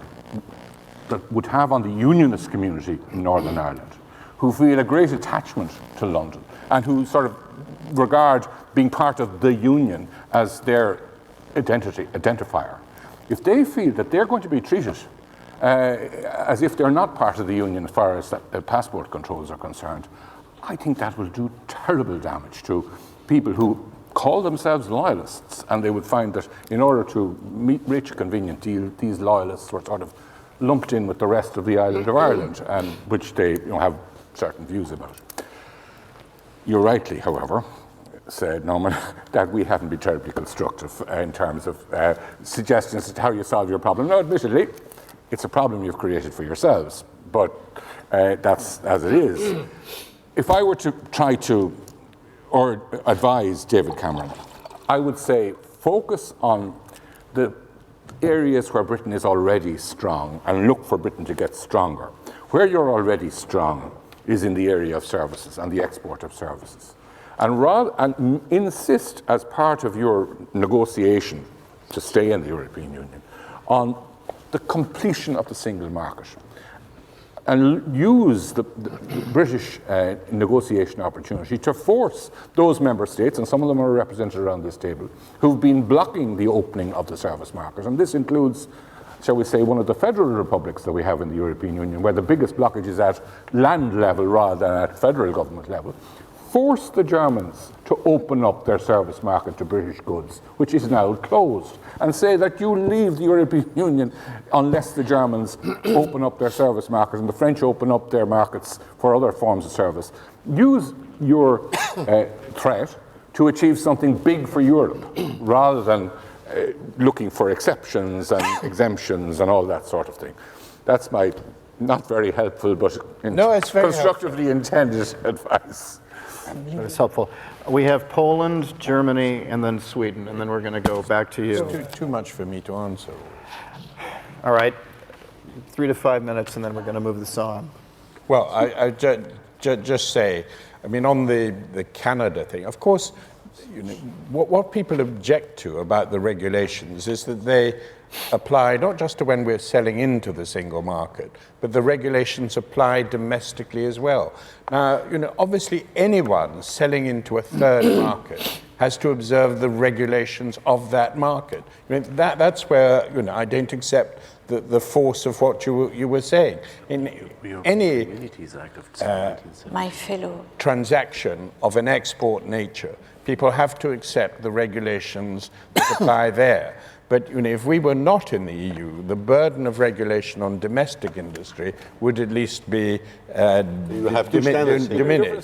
that would have on the unionist community in Northern Ireland, who feel a great attachment to London and who sort of regard being part of the union as their identifier. If they feel that they're going to be treated as if they're not part of the union as far as passport controls are concerned, I think that will do terrible damage to people who call themselves loyalists, and they would find that in order to reach a convenient deal, these loyalists were sort of lumped in with the rest of the island of Ireland, and which they have certain views about. You rightly, however, said, Norman, that we haven't been terribly constructive in terms of suggestions as to how you solve your problem. Now, admittedly, it's a problem you've created for yourselves, but that's as it is. If I were to try to or advise David Cameron, I would say focus on the areas where Britain is already strong and look for Britain to get stronger. Where you're already strong is in the area of services and the export of services. And insist as part of your negotiation to stay in the European Union on the completion of the single market. And use the British negotiation opportunity to force those member states, and some of them are represented around this table, who've been blocking the opening of the service market. And this includes, shall we say, one of the federal republics that we have in the European Union, where the biggest blockage is at land level rather than at federal government level. Force the Germans to open up their service market to British goods, which is now closed, and say that you leave the European Union unless the Germans open up their service markets and the French open up their markets for other forms of service. Use your threat to achieve something big for Europe, rather than looking for exceptions and exemptions and all that sort of thing. That's my not very helpful, but it's very constructively intended advice. That is helpful. We have Poland, Germany, and then Sweden, and then we're going to go back to you. It's too much for me to answer. All right, 3 to 5 minutes, and then we're going to move this on. Well, I just say, I mean, on the Canada thing, of course, what people object to about the regulations is that they apply not just to when we're selling into the single market, but the regulations apply domestically as well. Now, obviously anyone selling into a third market has to observe the regulations of that market. That's where I don't accept the force of what you were saying. In any transaction of an export nature, people have to accept the regulations that apply there. But if we were not in the EU, the burden of regulation on domestic industry would at least be have two standards. diminished.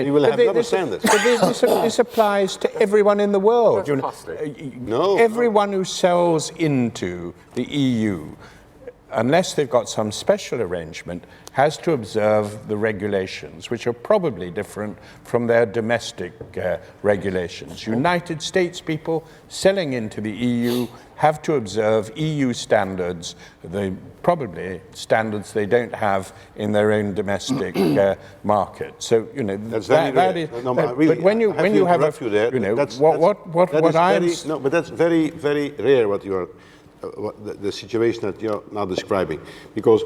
You will have double standards. But this applies to everyone in the world. No. Everyone who sells into the EU, unless they've got some special arrangement, has to observe the regulations, which are probably different from their domestic regulations. United States people selling into the EU have to observe EU standards, probably standards they don't have in their own domestic market. So that's that is. But when you have but that's very, very rare what you are. The situation that you're now describing, because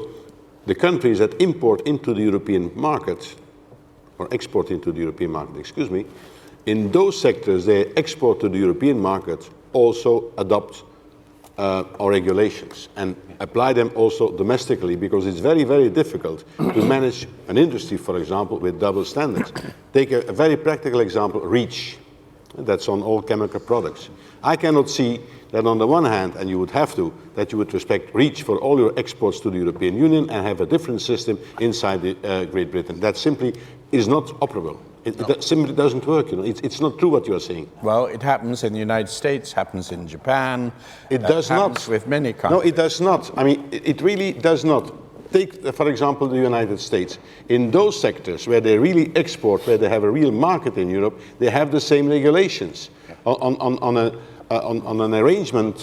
the countries that import into the European market or export into the European market, excuse me, in those sectors they export to the European market also adopt our regulations and apply them also domestically, because it's very, very difficult to manage an industry, for example, with double standards. Take a very practical example, REACH. That's on all chemical products. I cannot see that on the one hand, and you would have to, that you would respect REACH for all your exports to the European Union and have a different system inside Great Britain. That simply is not operable. That simply doesn't work. You know, it's not true what you are saying. Well, it happens in the United States, happens in Japan. It does happens not. with many countries. No, it does not. I mean, it really does not. Take, for example, the United States. In those sectors where they really export, where they have a real market in Europe, they have the same regulations. On an arrangement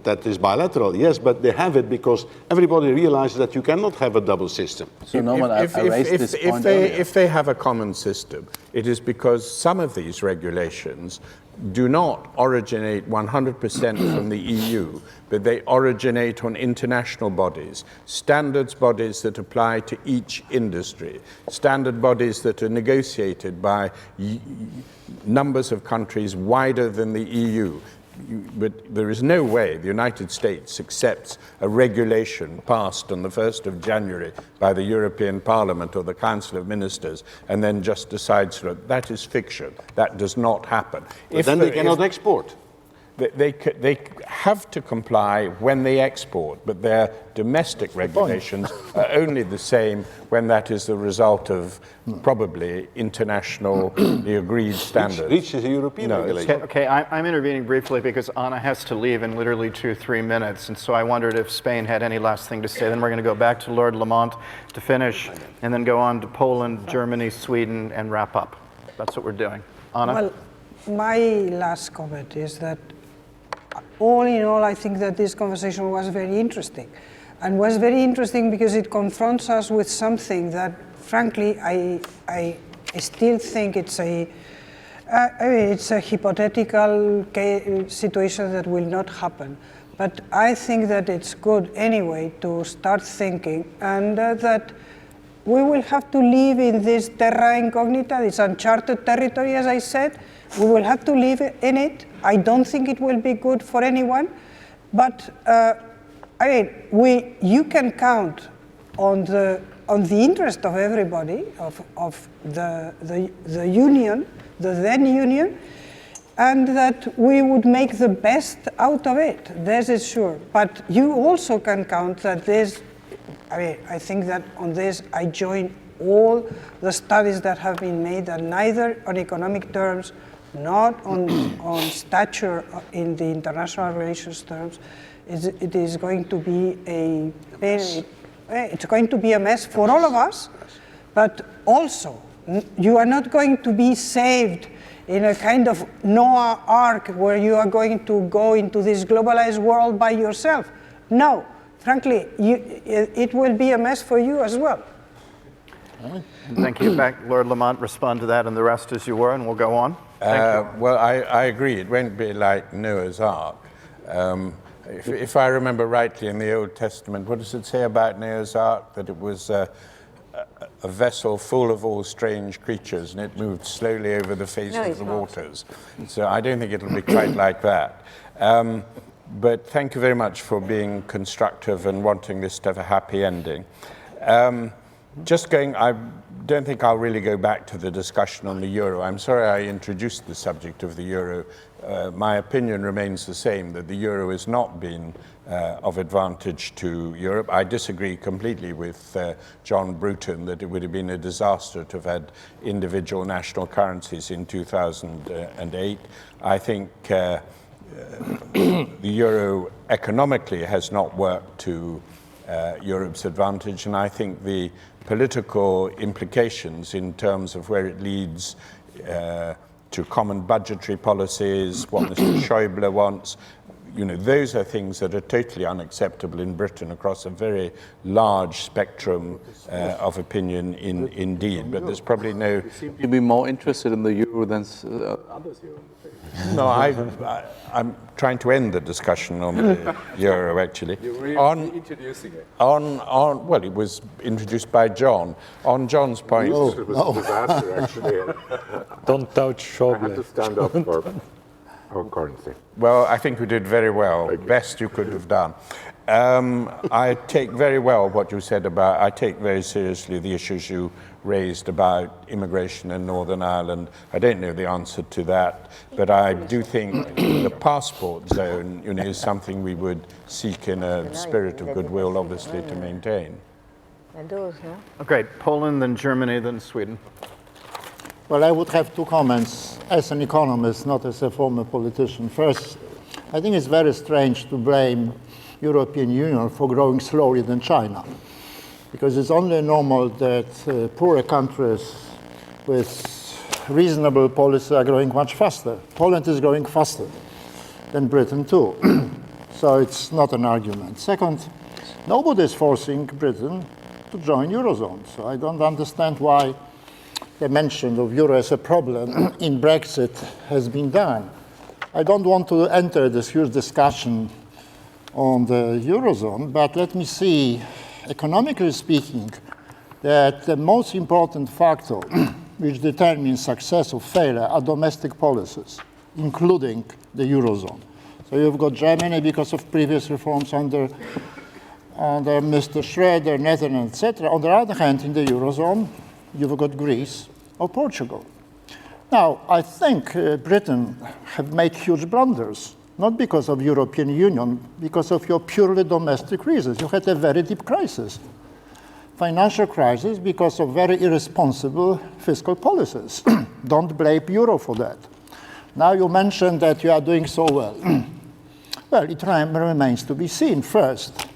that is bilateral, yes, but they have it because everybody realizes that you cannot have a double system. So, Norman, I raised this point earlier. If they have a common system, it is because some of these regulations do not originate 100% from the EU, but they originate on international bodies, standards bodies that apply to each industry, standard bodies that are negotiated by numbers of countries wider than the EU. But there is no way the United States accepts a regulation passed on the 1st of January by the European Parliament or the Council of Ministers and then just decides that is fiction. That does not happen. But then they cannot export. They have to comply when they export, but their domestic regulations are only the same when that is the result of probably internationally agreed standards. REACH is a European regulation. Okay, I'm intervening briefly because Anna has to leave in literally 2-3 minutes, and so I wondered if Spain had any last thing to say. Then we're going to go back to Lord Lamont to finish, and then go on to Poland, Germany, Sweden, and wrap up. That's what we're doing. Anna? Well, my last comment is that all in all, I think that this conversation was very interesting. And was very interesting because it confronts us with something that, frankly, I still think it's a hypothetical situation that will not happen. But I think that it's good anyway to start thinking, and that we will have to live in this terra incognita, this uncharted territory, as I said. We will have to live in it. I don't think it will be good for anyone, but you can count on the interest of everybody, of the union, the then union, and that we would make the best out of it. This is sure. But you also can count that this. I think that on this I join all the studies that have been made, that neither on economic terms, not on stature in the international relations terms, it is going to be it's going to be a mess for all of us, but also you are not going to be saved in a kind of Noah Ark where you are going to go into this globalized world by yourself. No, frankly, it will be a mess for you as well. Thank you. Back, Lord Lamont, respond to that and the rest as you were, and we'll go on. Well, I agree. It won't be like Noah's Ark. If I remember rightly in the Old Testament, what does it say about Noah's Ark? That it was a vessel full of all strange creatures, and it moved slowly over the face of the waters. So I don't think it'll be quite like that. But thank you very much for being constructive and wanting this to have a happy ending. I don't think I'll really go back to the discussion on the euro. I'm sorry I introduced the subject of the euro. My opinion remains the same, that the euro has not been of advantage to Europe. I disagree completely with John Bruton that it would have been a disaster to have had individual national currencies in 2008. I think the euro economically has not worked to Europe's advantage, and I think the political implications in terms of where it leads to common budgetary policies, what Mr. Schäuble wants, those are things that are totally unacceptable in Britain across a very large spectrum of opinion indeed. But there's probably no... You seem to be more interested in the euro than others here. No, I'm trying to end the discussion on the euro, actually. You were introducing it. Well, it was introduced by John. On John's point... It was a disaster, actually. Don't touch I had Schäuble. to stand up for our currency. Well, I think you did very well. Best you could have done. I take very well what you said about, I take very seriously the issues you raised about immigration in Northern Ireland. I don't know the answer to that, but I do think the passport zone, is something we would seek in a spirit of goodwill, obviously, to maintain. Okay, Poland, then Germany, then Sweden. Well, I would have two comments as an economist, not as a former politician. First, I think it's very strange to blame European Union for growing slower than China, because it's only normal that poorer countries with reasonable policy are growing much faster. Poland is growing faster than Britain too, so it's not an argument. Second, nobody is forcing Britain to join Eurozone, so I don't understand why the mention of euro as a problem in Brexit has been done. I don't want to enter this huge discussion on the Eurozone, but let me see, economically speaking, that the most important factor which determines success or failure are domestic policies, including the Eurozone. So you've got Germany because of previous reforms under Mr. Schroeder, Netherlands, etc. On the other hand, in the Eurozone, you've got Greece or Portugal. Now, I think Britain have made huge blunders, not because of European Union, because of your purely domestic reasons. You had a very deep crisis, financial crisis, because of very irresponsible fiscal policies. Don't blame Euro for that. Now you mentioned that you are doing so well. Well, it remains to be seen. First,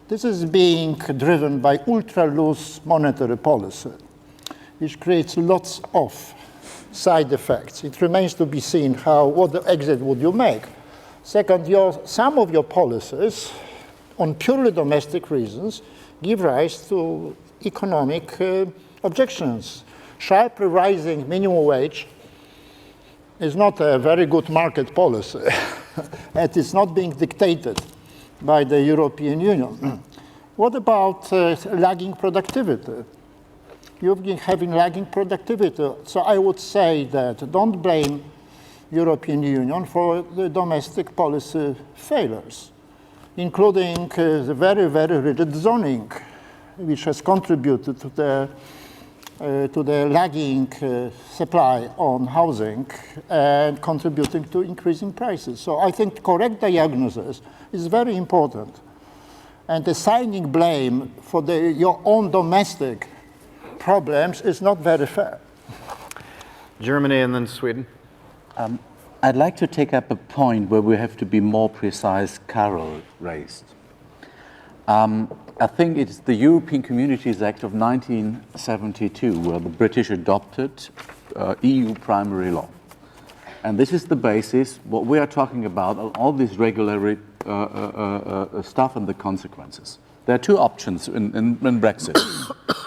this is being driven by ultra-loose monetary policy, which creates lots of side effects. It remains to be seen what the exit would you make. Second, some of your policies, on purely domestic reasons, give rise to economic objections. Sharply rising minimum wage is not a very good market policy. It is not being dictated by the European Union. What about lagging productivity? You've been having lagging productivity. So I would say that don't blame European Union for the domestic policy failures, including the very, very rigid zoning, which has contributed to the lagging supply on housing and contributing to increasing prices. So I think correct diagnosis is very important. And assigning blame for your own domestic problems is not very fair. Germany and then Sweden. I'd like to take up a point where we have to be more precise, Karel raised. I think it's the European Communities Act of 1972 where the British adopted EU primary law. And this is the basis, what we are talking about, all this regulatory stuff and the consequences. There are two options in Brexit.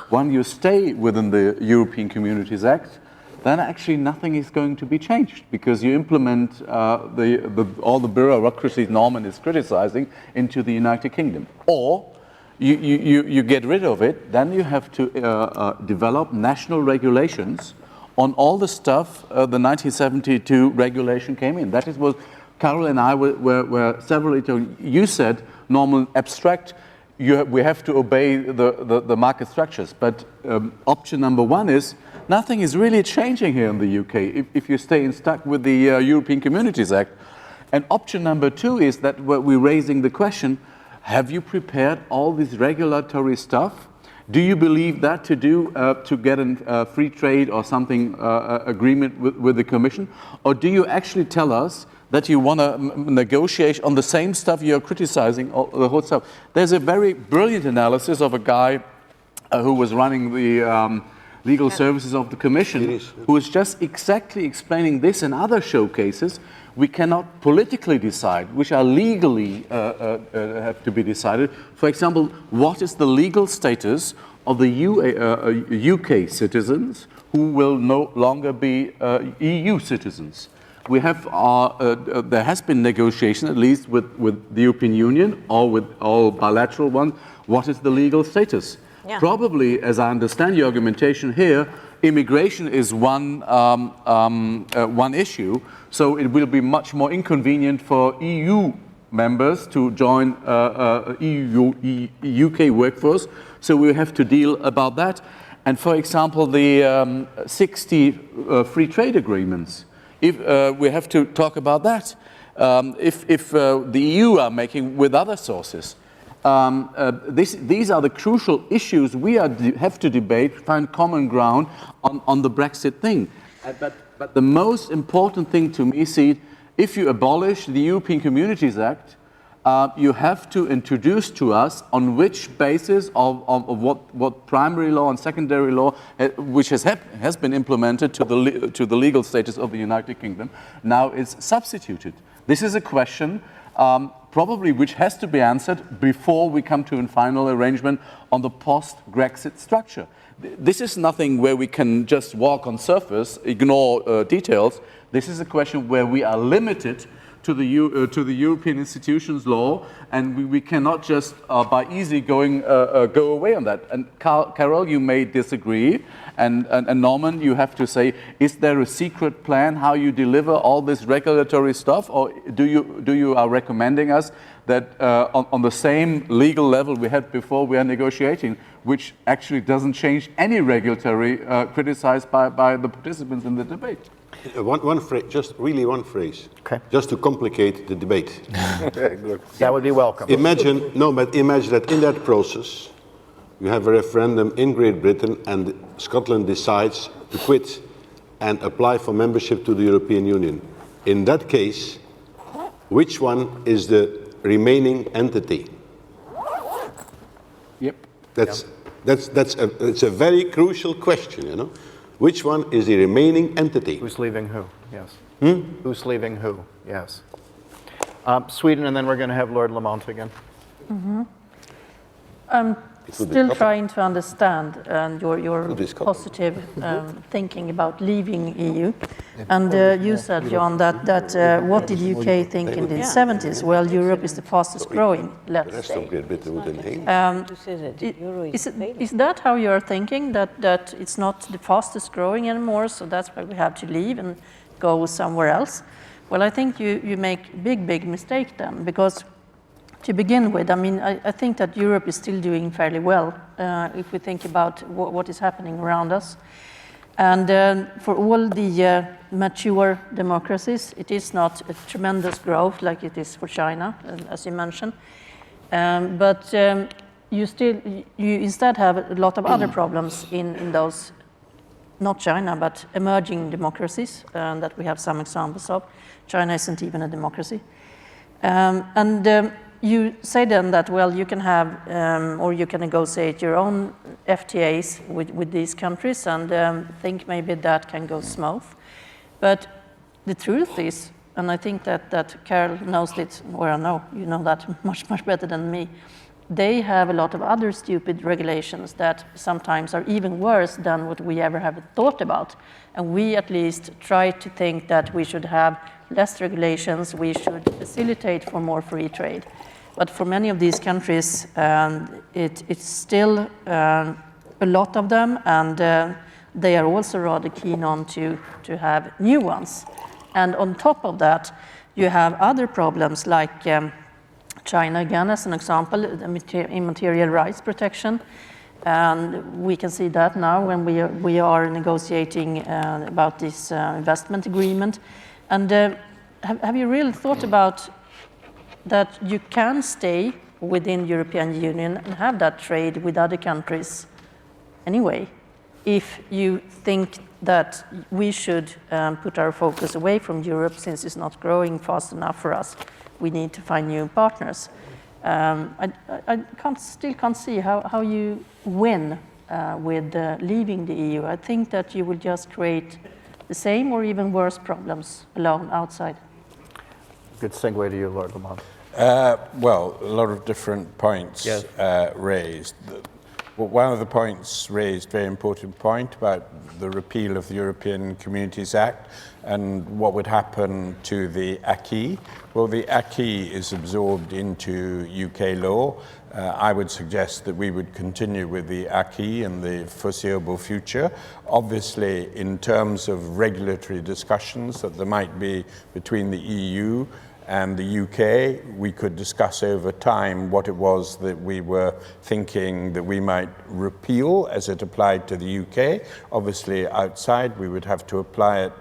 One, you stay within the European Communities Act, then actually nothing is going to be changed because you implement all the bureaucracy Norman is criticizing into the United Kingdom. Or you get rid of it, then you have to develop national regulations on all the stuff the 1972 regulation came in. That is what Karel and I were several times. You said, Norman, abstract, we have to obey the market structures. But option number one is, nothing is really changing here in the UK if you stay stuck with the European Communities Act. And option number two is that we're raising the question, have you prepared all this regulatory stuff? Do you believe that to get a free trade or something agreement with the Commission? Or do you actually tell us that you want to negotiate on the same stuff you're criticizing, the whole stuff? There's a very brilliant analysis of a guy who was running the legal services of the Commission, who is just exactly explaining this and other showcases we cannot politically decide, which are legally have to be decided. For example, what is the legal status of the UK citizens who will no longer be EU citizens? We have there has been negotiation, at least with the European Union or with all bilateral ones. What is the legal status? Yeah. Probably, as I understand your argumentation here, immigration is one issue, so it will be much more inconvenient for EU members to join UK workforce, so we have to deal about that. And for example, the 60 free trade agreements, if we have to talk about that. If the EU are making with other sources, these are the crucial issues we have to debate, find common ground on the Brexit thing. But the most important thing to me, see, if you abolish the European Communities Act, you have to introduce to us on which basis of what primary law and secondary law, which has been implemented to the legal status of the United Kingdom, now is substituted. This is a question probably which has to be answered before we come to a final arrangement on the post-Brexit structure. This is nothing where we can just walk on surface, ignore details. This is a question where we are limited to the European institutions law, and we cannot just by easy going go away on that. And Karel, you may disagree, and Norman, you have to say, is there a secret plan how you deliver all this regulatory stuff, or do you are recommending us that on the same legal level we had before we are negotiating, which actually doesn't change any regulatory criticized by the participants in the debate? One phrase, just really one phrase, Okay. just to complicate the debate. That would be welcome. Imagine that in that process, you have a referendum in Great Britain and Scotland decides to quit and apply for membership to the European Union. In that case, which one is the remaining entity? Yep. It's a very crucial question, you know. Which one is the remaining entity? Who's leaving who? Yes. Who's leaving who? Yes. Sweden, and then we're going to have Lord Lamont again. Still trying to understand your positive thinking about leaving EU. And you said, John, that what did UK think in the 70s? Well, Europe is the fastest growing, let's say. Is that how you're thinking, that it's not the fastest growing anymore, so that's why we have to leave and go somewhere else? Well, I think you make a big mistake then, because to begin with, I mean, I think that Europe is still doing fairly well if we think about what is happening around us. And for all the mature democracies, it is not a tremendous growth like it is for China, as you mentioned. But you instead have a lot of other problems in those, not China, but emerging democracies that we have some examples of. China isn't even a democracy. You say then that, well, you can have, or you can negotiate your own FTAs with these countries and think maybe that can go smooth. But the truth is, and I think that Karel knows it, or I know, you know that much better than me, they have a lot of other stupid regulations that sometimes are even worse than what we ever have thought about. And we at least try to think that we should have less regulations, we should facilitate for more free trade. But for many of these countries, it's still a lot of them, and they are also rather keen on to have new ones. And on top of that, you have other problems like China, again, as an example, immaterial rights protection. And we can see that now when we are negotiating about this investment agreement. And have you really thought about that you can stay within the European Union and have that trade with other countries anyway, if you think that we should put our focus away from Europe since it's not growing fast enough for us? We need to find new partners. I still can't see how you win with leaving the EU. I think that you will just create the same or even worse problems alone outside. Good segue to you, Lord Lamont. Well, a lot of different points raised. One of the points raised, very important point, about the repeal of the European Communities Act and what would happen to the acquis. Well, the acquis is absorbed into UK law. I would suggest that we would continue with the acquis in the foreseeable future. Obviously, in terms of regulatory discussions that there might be between the EU and the UK, we could discuss over time what it was that we were thinking that we might repeal as it applied to the UK. Obviously, outside, we would have to apply it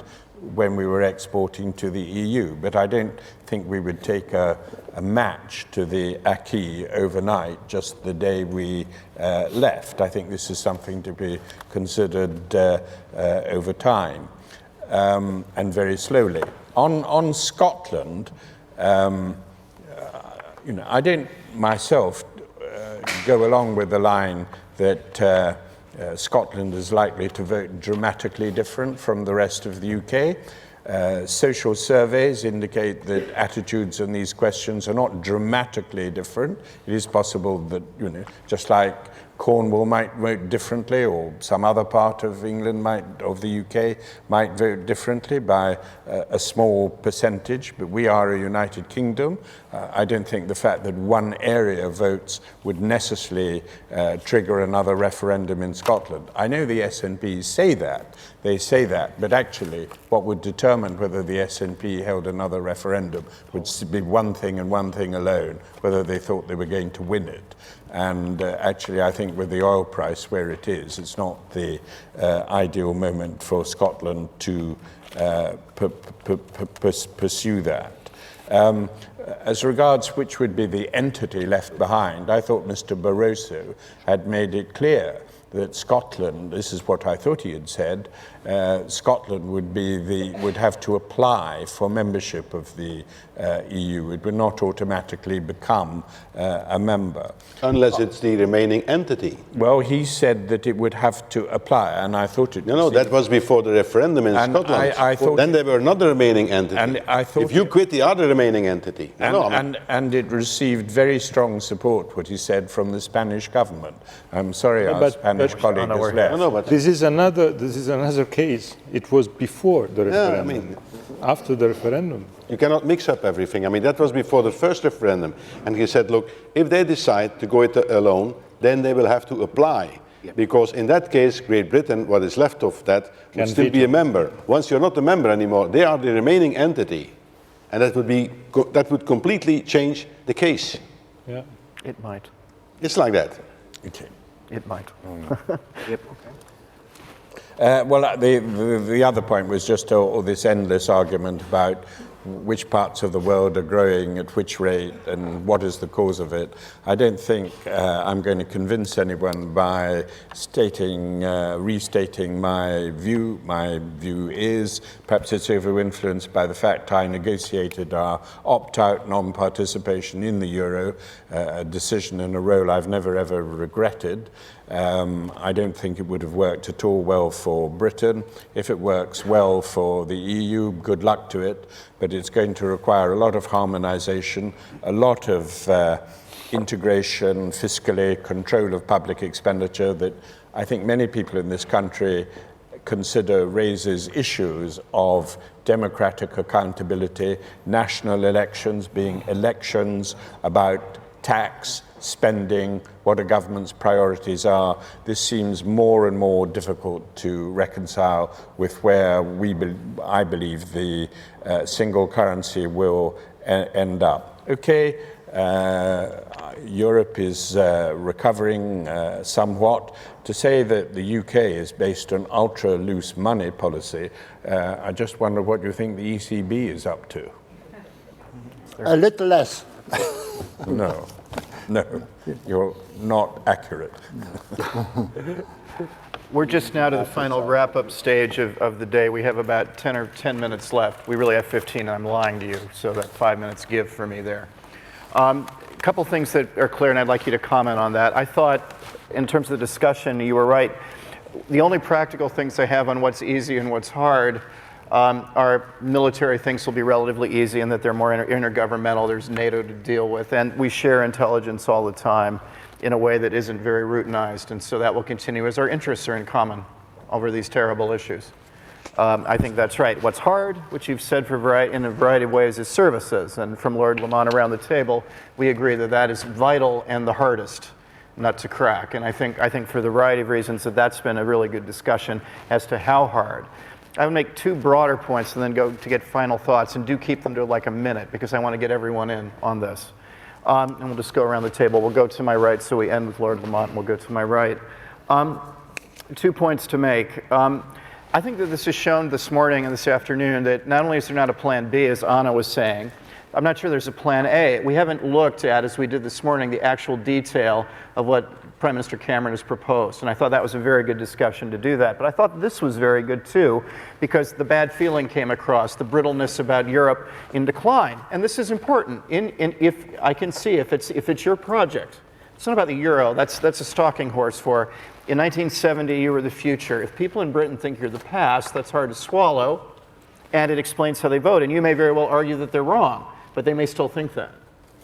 when we were exporting to the EU. But I don't think we would take a match to the acquis overnight, just the day we left. I think this is something to be considered over time and very slowly. On Scotland, I don't myself go along with the line that Scotland is likely to vote dramatically different from the rest of the UK. Social surveys indicate that attitudes on these questions are not dramatically different. It is possible that, just like Cornwall might vote differently, or some other part of England of the UK might vote differently by a small percentage, but we are a United Kingdom. I don't think the fact that one area votes would necessarily trigger another referendum in Scotland. I know the SNP say that, but actually what would determine whether the SNP held another referendum would be one thing and one thing alone, whether they thought they were going to win it. And actually, I think with the oil price where it is, it's not the ideal moment for Scotland to pursue that. As regards which would be the entity left behind, I thought Mr. Barroso had made it clear that Scotland, this is what I thought he had said, Scotland would have to apply for membership of the EU. It would not automatically become a member. Unless it's the remaining entity. Well, he said that it would have to apply, and I thought it was... No, that was before the referendum in Scotland. I thought then they were not the remaining entity. And I thought if you quit the other remaining entity. And it received very strong support, what he said, from the Spanish government. I'm sorry, our Spanish colleague has left. No, but this is another case. It was before the referendum. After the referendum. You cannot mix up everything. That was before the first referendum. And he said, look, if they decide to go it alone, then they will have to apply. Because in that case, Great Britain, what is left of that, would still be a member. Once you're not a member anymore, they are the remaining entity. And that would completely change the case. Yeah. It might. It's like that. Okay. It might. Yep. Well, the other point was just all this endless argument about which parts of the world are growing at which rate and what is the cause of it. I don't think I'm going to convince anyone by restating my view. My view is, perhaps it's over-influenced by the fact I negotiated our opt-out non-participation in the euro, a decision and a role I've never ever regretted. I don't think it would have worked at all well for Britain. If it works well for the EU, good luck to it, but it's going to require a lot of harmonization, a lot of integration, fiscally, control of public expenditure that I think many people in this country consider raises issues of democratic accountability, national elections being elections about tax, spending, what a government's priorities are. This seems more and more difficult to reconcile with where I believe the single currency will end up. Okay, Europe is recovering somewhat. To say that the UK is based on ultra-loose money policy, I just wonder what you think the ECB is up to. A little less. No, you're not accurate. We're just now to the final wrap-up stage of the day. We have about 10 minutes left. We really have 15, I'm lying to you, so that 5 minutes give for me there. A couple things that are clear, and I'd like you to comment on that. I thought, in terms of the discussion, you were right. The only practical things I have on what's easy and what's hard our military things will be relatively easy and that they're more intergovernmental. There's NATO to deal with, and we share intelligence all the time in a way that isn't very routinized, and so that will continue as our interests are in common over these terrible issues. I think that's right. What's hard, which you've said in a variety of ways, is services, and from Lord Lamont around the table, we agree that that is vital and the hardest nut to crack, and I think for the variety of reasons that's been a really good discussion as to how hard. I would make two broader points and then go to get final thoughts, and do keep them to like a minute because I want to get everyone in on this. And we'll just go around the table. We'll go to my right, so we end with Lord Lamont, and we'll go to my right. 2 points to make. I think that this is shown this morning and this afternoon that not only is there not a plan B, as Anna was saying, I'm not sure there's a plan A. We haven't looked at, as we did this morning, the actual detail of what Prime Minister Cameron has proposed, and I thought that was a very good discussion to do that. But I thought this was very good too, because the bad feeling came across, the brittleness about Europe in decline, and this is important. If I can see if it's your project, it's not about the euro. That's a stalking horse for. In 1970, you were the future. If people in Britain think you're the past, that's hard to swallow, and it explains how they vote. And you may very well argue that they're wrong, but they may still think that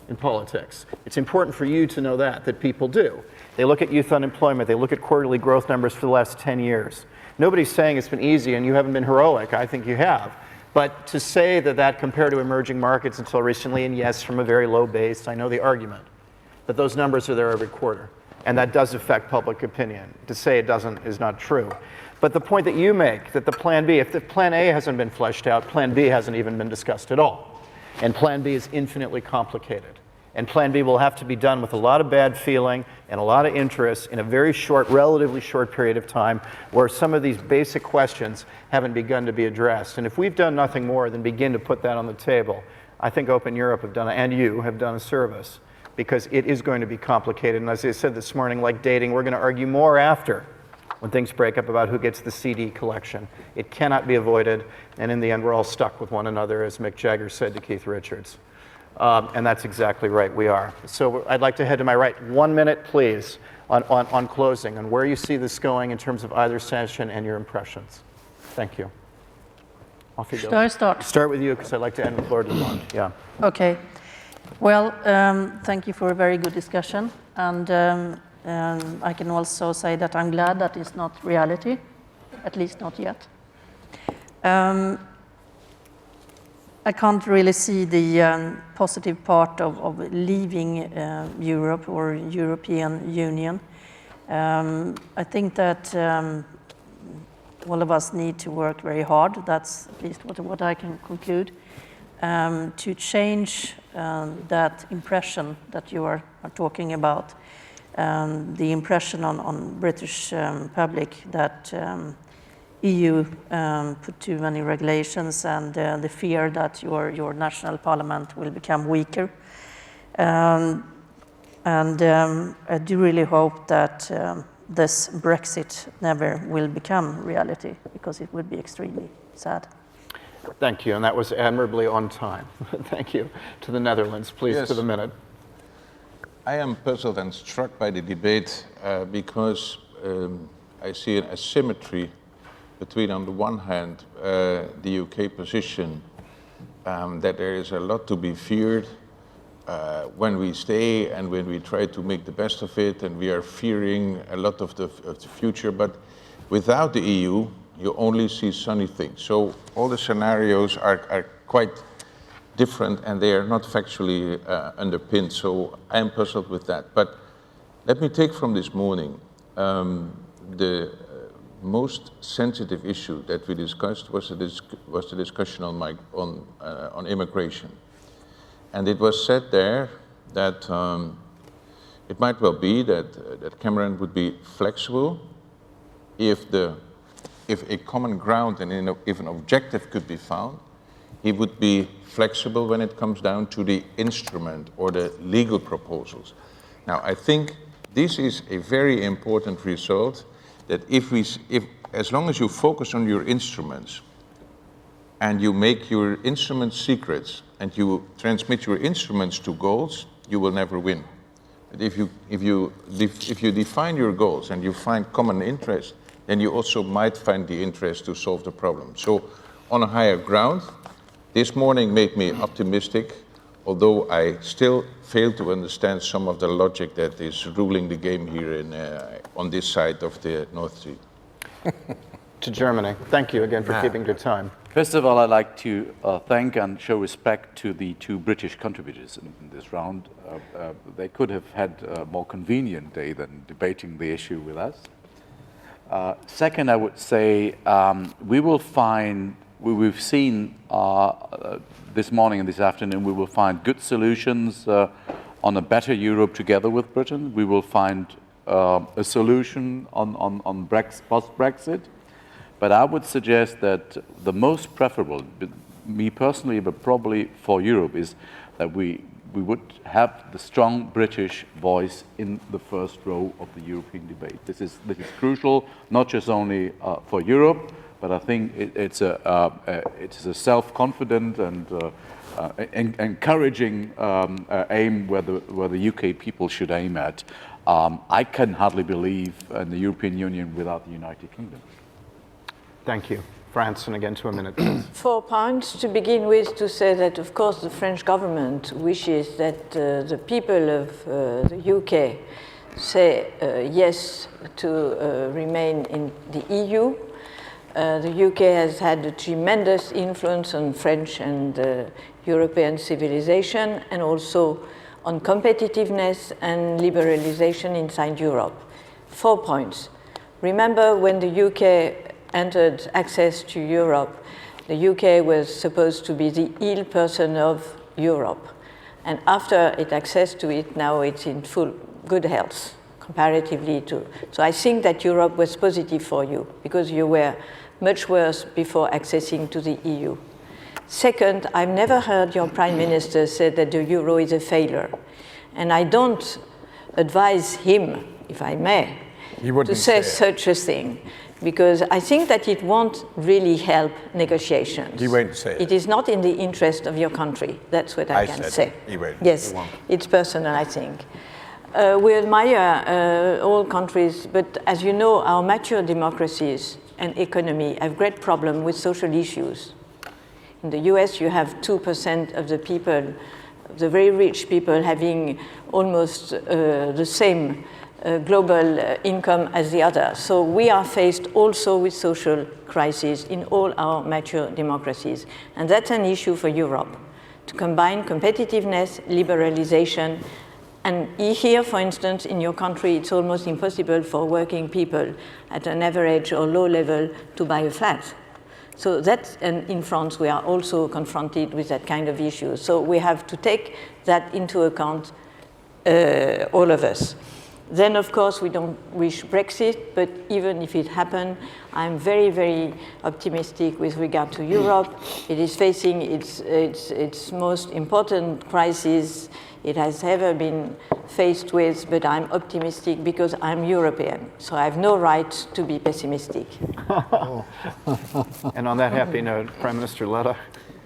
in politics. It's important for you to know that people do. They look at youth unemployment. They look at quarterly growth numbers for the last 10 years. Nobody's saying it's been easy and you haven't been heroic. I think you have. But to say that compared to emerging markets until recently, and yes, from a very low base, I know the argument, but those numbers are there every quarter. And that does affect public opinion. To say it doesn't is not true. But the point that you make, that the plan B, if the plan A hasn't been fleshed out, plan B hasn't even been discussed at all. And plan B is infinitely complicated. And plan B will have to be done with a lot of bad feeling and a lot of interest in a very short, relatively short period of time where some of these basic questions haven't begun to be addressed. And if we've done nothing more than begin to put that on the table, I think Open Europe have done, and you have done a service, because it is going to be complicated. And as I said this morning, like dating, we're going to argue more after, when things break up, about who gets the CD collection. It cannot be avoided, and in the end, we're all stuck with one another, as Mick Jagger said to Keith Richards. And that's exactly right, we are. So I'd like to head to my right. 1 minute, please, on closing, and where you see this going in terms of either session and your impressions. Thank you. Off you go. Should I start? Start with you, because I'd like to end with Lord Lamont. Yeah. Okay. Well, thank you for a very good discussion, and I can also say that I'm glad that it's not reality, at least not yet. I can't really see the positive part of leaving Europe or European Union. I think that all of us need to work very hard. That's at least what I can conclude. To change that impression that you are talking about, the impression on British public that EU put too many regulations, and the fear that your national parliament will become weaker. And I do really hope that this Brexit never will become reality, because it would be extremely sad. Thank you, and that was admirably on time. Thank you. To the Netherlands, please, Yes. to the minute. I am puzzled and struck by the debate because I see an asymmetry between, on the one hand, the UK position that there is a lot to be feared when we stay and when we try to make the best of it, and we are fearing a lot of the future. But without the EU, you only see sunny things. So all the scenarios are quite different, and they are not factually underpinned. So I am puzzled with that. But let me take from this morning the most sensitive issue that we discussed was the discussion on immigration. And it was said there that it might well be that Cameron would be flexible if a common ground and if an objective could be found. He would be flexible when it comes down to the instrument or the legal proposals. Now, I think this is a very important result, that if as long as you focus on your instruments and you make your instruments secrets and you transmit your instruments to goals, you will never win. But if you define your goals and you find common interest, then you also might find the interest to solve the problem. So on a higher ground. This morning made me optimistic, although I still fail to understand some of the logic that is ruling the game here on this side of the North Sea. To Germany. Thank you again for keeping your time. First of all, I'd like to thank and show respect to the two British contributors in this round. They could have had a more convenient day than debating the issue with us. Second, I would say we've seen this morning and this afternoon, we will find good solutions on a better Europe together with Britain. We will find a solution on post-Brexit. But I would suggest that the most preferable, me personally, but probably for Europe, is that we would have the strong British voice in the first row of the European debate. This is crucial, not just only for Europe, but I think it's a self-confident and encouraging aim where the UK people should aim at. I can hardly believe in the European Union without the United Kingdom. Thank you. France, and again to a minute, please. 4 points to begin with, to say that, of course, the French government wishes that the people of the UK say yes to remain in the EU. The UK has had a tremendous influence on French and European civilization, and also on competitiveness and liberalization inside Europe. 4 points. Remember, when the UK entered access to Europe, the UK was supposed to be the ill person of Europe. And after it accessed to it, now it's in full good health, comparatively to. So I think that Europe was positive for you, because you were much worse before accessing to the EU. Second, I've never heard your Prime Minister say that the euro is a failure. And I don't advise him, if I may, to say such a thing, because I think that it won't really help negotiations. He won't say it. It is not in the interest of your country. That's what I can say. He won't. Yes, it's personal, I think. We admire all countries, but as you know, our mature democracies and economy have great problem with social issues. In the US, you have 2% of the people, the very rich people, having almost the same global income as the other. So we are faced also with social crises in all our mature democracies. And that's an issue for Europe, to combine competitiveness, liberalization, and here, for instance, in your country, it's almost impossible for working people at an average or low level to buy a flat. So that's, and in France, we are also confronted with that kind of issue. So we have to take that into account, all of us. Then, of course, we don't wish Brexit, but even if it happened, I'm very, very optimistic with regard to Europe. It is facing its most important crisis it has ever been faced with, but I'm optimistic because I'm European, so I have no right to be pessimistic. And on that happy note, Prime Minister Letta,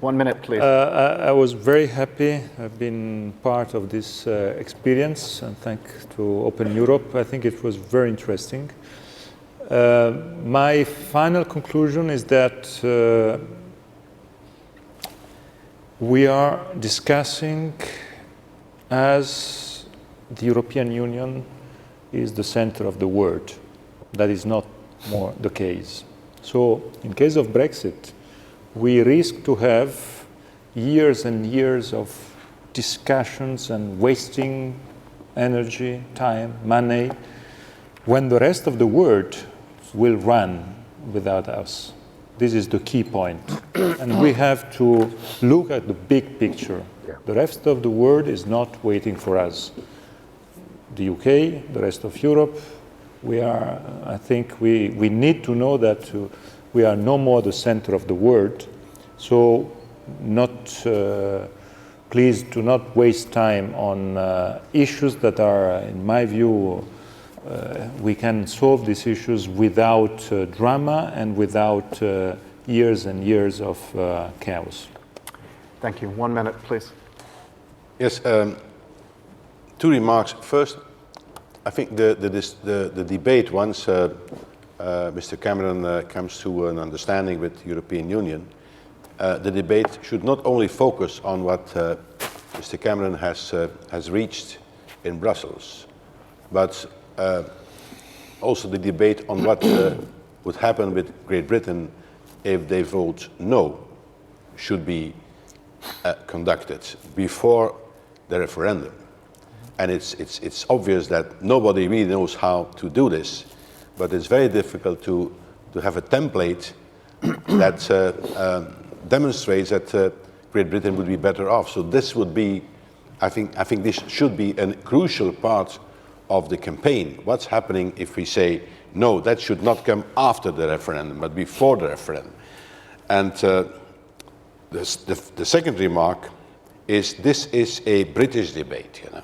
1 minute, please. I was very happy. I've been part of this experience, and thanks to Open Europe. I think it was very interesting. My final conclusion is that we are discussing as the European Union is the center of the world. That is not more the case. So in case of Brexit, we risk to have years and years of discussions and wasting energy, time, money, when the rest of the world will run without us. This is the key point. And we have to look at the big picture. The rest of the world is not waiting for us. The UK, the rest of Europe, I think we need to know that we are no more the center of the world. So please do not waste time on issues that are, in my view, we can solve these issues without drama and without years and years of chaos. Thank you. 1 minute, please. Yes, 2 remarks. First, I think the debate, once Mr. Cameron comes to an understanding with the European Union, the debate should not only focus on what Mr. Cameron has reached in Brussels, but also the debate on what would happen with Great Britain if they vote no should be conducted before the referendum. And it's obvious that nobody really knows how to do this, but it's very difficult to have a template that demonstrates that Great Britain would be better off. So this would be, I think this should be a crucial part of the campaign. What's happening if we say, no, that should not come after the referendum, but before the referendum? And the second remark is this is a British debate, you know.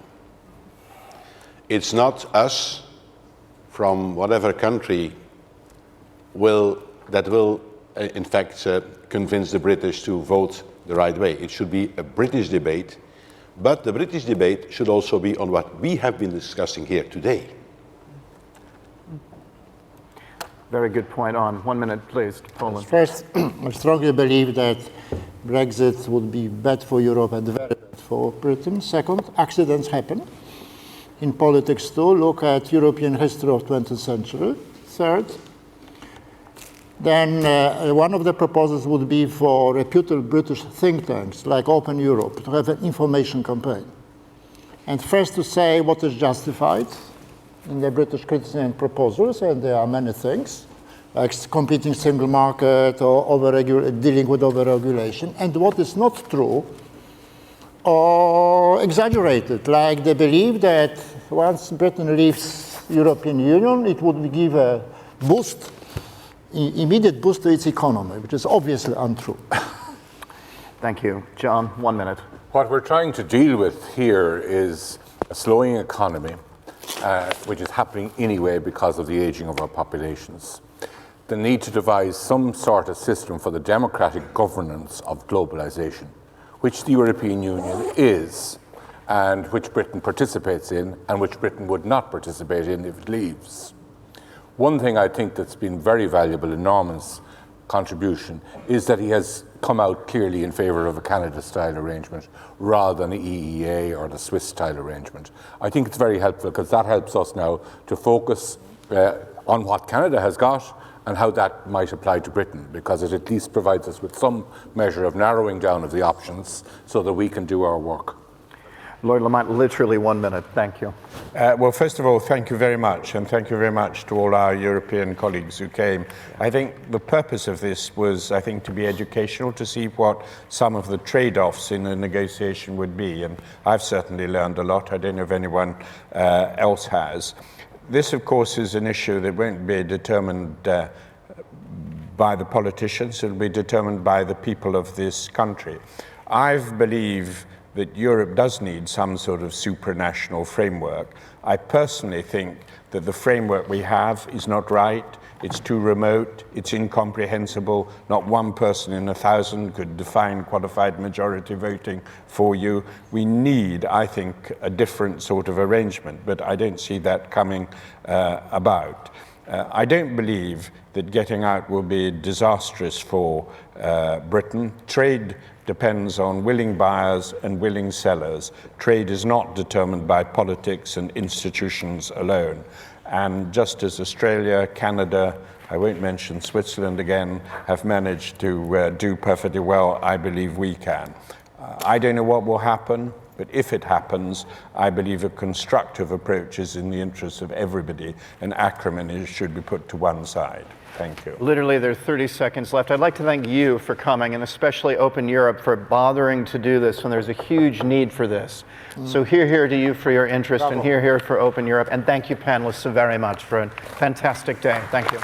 It's not us from whatever country that will in fact convince the British to vote the right way. It should be a British debate, but the British debate should also be on what we have been discussing here today. Very good point. On 1 minute, please, to Poland. First, I strongly believe that Brexit would be bad for Europe and very bad for Britain. Second, accidents happen in politics too. Look at European history of 20th century. Third, then one of the proposals would be for reputable British think tanks like Open Europe to have an information campaign. And first to say what is justified in the British criticism proposals, and there are many things, like competing single market or dealing with over-regulation, and what is not true or exaggerated, like they believe that once Britain leaves European Union, it would give a boost, immediate boost to its economy, which is obviously untrue. Thank you. John, 1 minute. What we're trying to deal with here is a slowing economy, which is happening anyway because of the aging of our populations. The need to devise some sort of system for the democratic governance of globalization, which the European Union is, and which Britain participates in, and which Britain would not participate in if it leaves. One thing I think that's been very valuable in Norman's contribution is that he has come out clearly in favour of a Canada-style arrangement rather than the EEA or the Swiss-style arrangement. I think it's very helpful because that helps us now to focus on what Canada has got and how that might apply to Britain, because it at least provides us with some measure of narrowing down of the options so that we can do our work. Lord Lamont, literally 1 minute. Thank you. Well, first of all, thank you very much, and thank you very much to all our European colleagues who came. I think the purpose of this was, I think, to be educational, to see what some of the trade-offs in a negotiation would be, and I've certainly learned a lot. I don't know if anyone else has. This, of course, is an issue that won't be determined by the politicians. It'll be determined by the people of this country. I believe that Europe does need some sort of supranational framework. I personally think that the framework we have is not right. It's too remote, it's incomprehensible. Not one person in 1,000 could define qualified majority voting for you. We need, I think, a different sort of arrangement, but I don't see that coming about. I don't believe that getting out will be disastrous for Britain. Trade depends on willing buyers and willing sellers. Trade is not determined by politics and institutions alone. And just as Australia, Canada, I won't mention Switzerland again, have managed to do perfectly well, I believe we can. I don't know what will happen, but if it happens, I believe a constructive approach is in the interests of everybody, and acrimony should be put to one side. Thank you. Literally, there are 30 seconds left. I'd like to thank you for coming, and especially Open Europe for bothering to do this when there's a huge need for this. So here to you for your interest, and here for Open Europe. And thank you, panelists, so very much for a fantastic day. Thank you.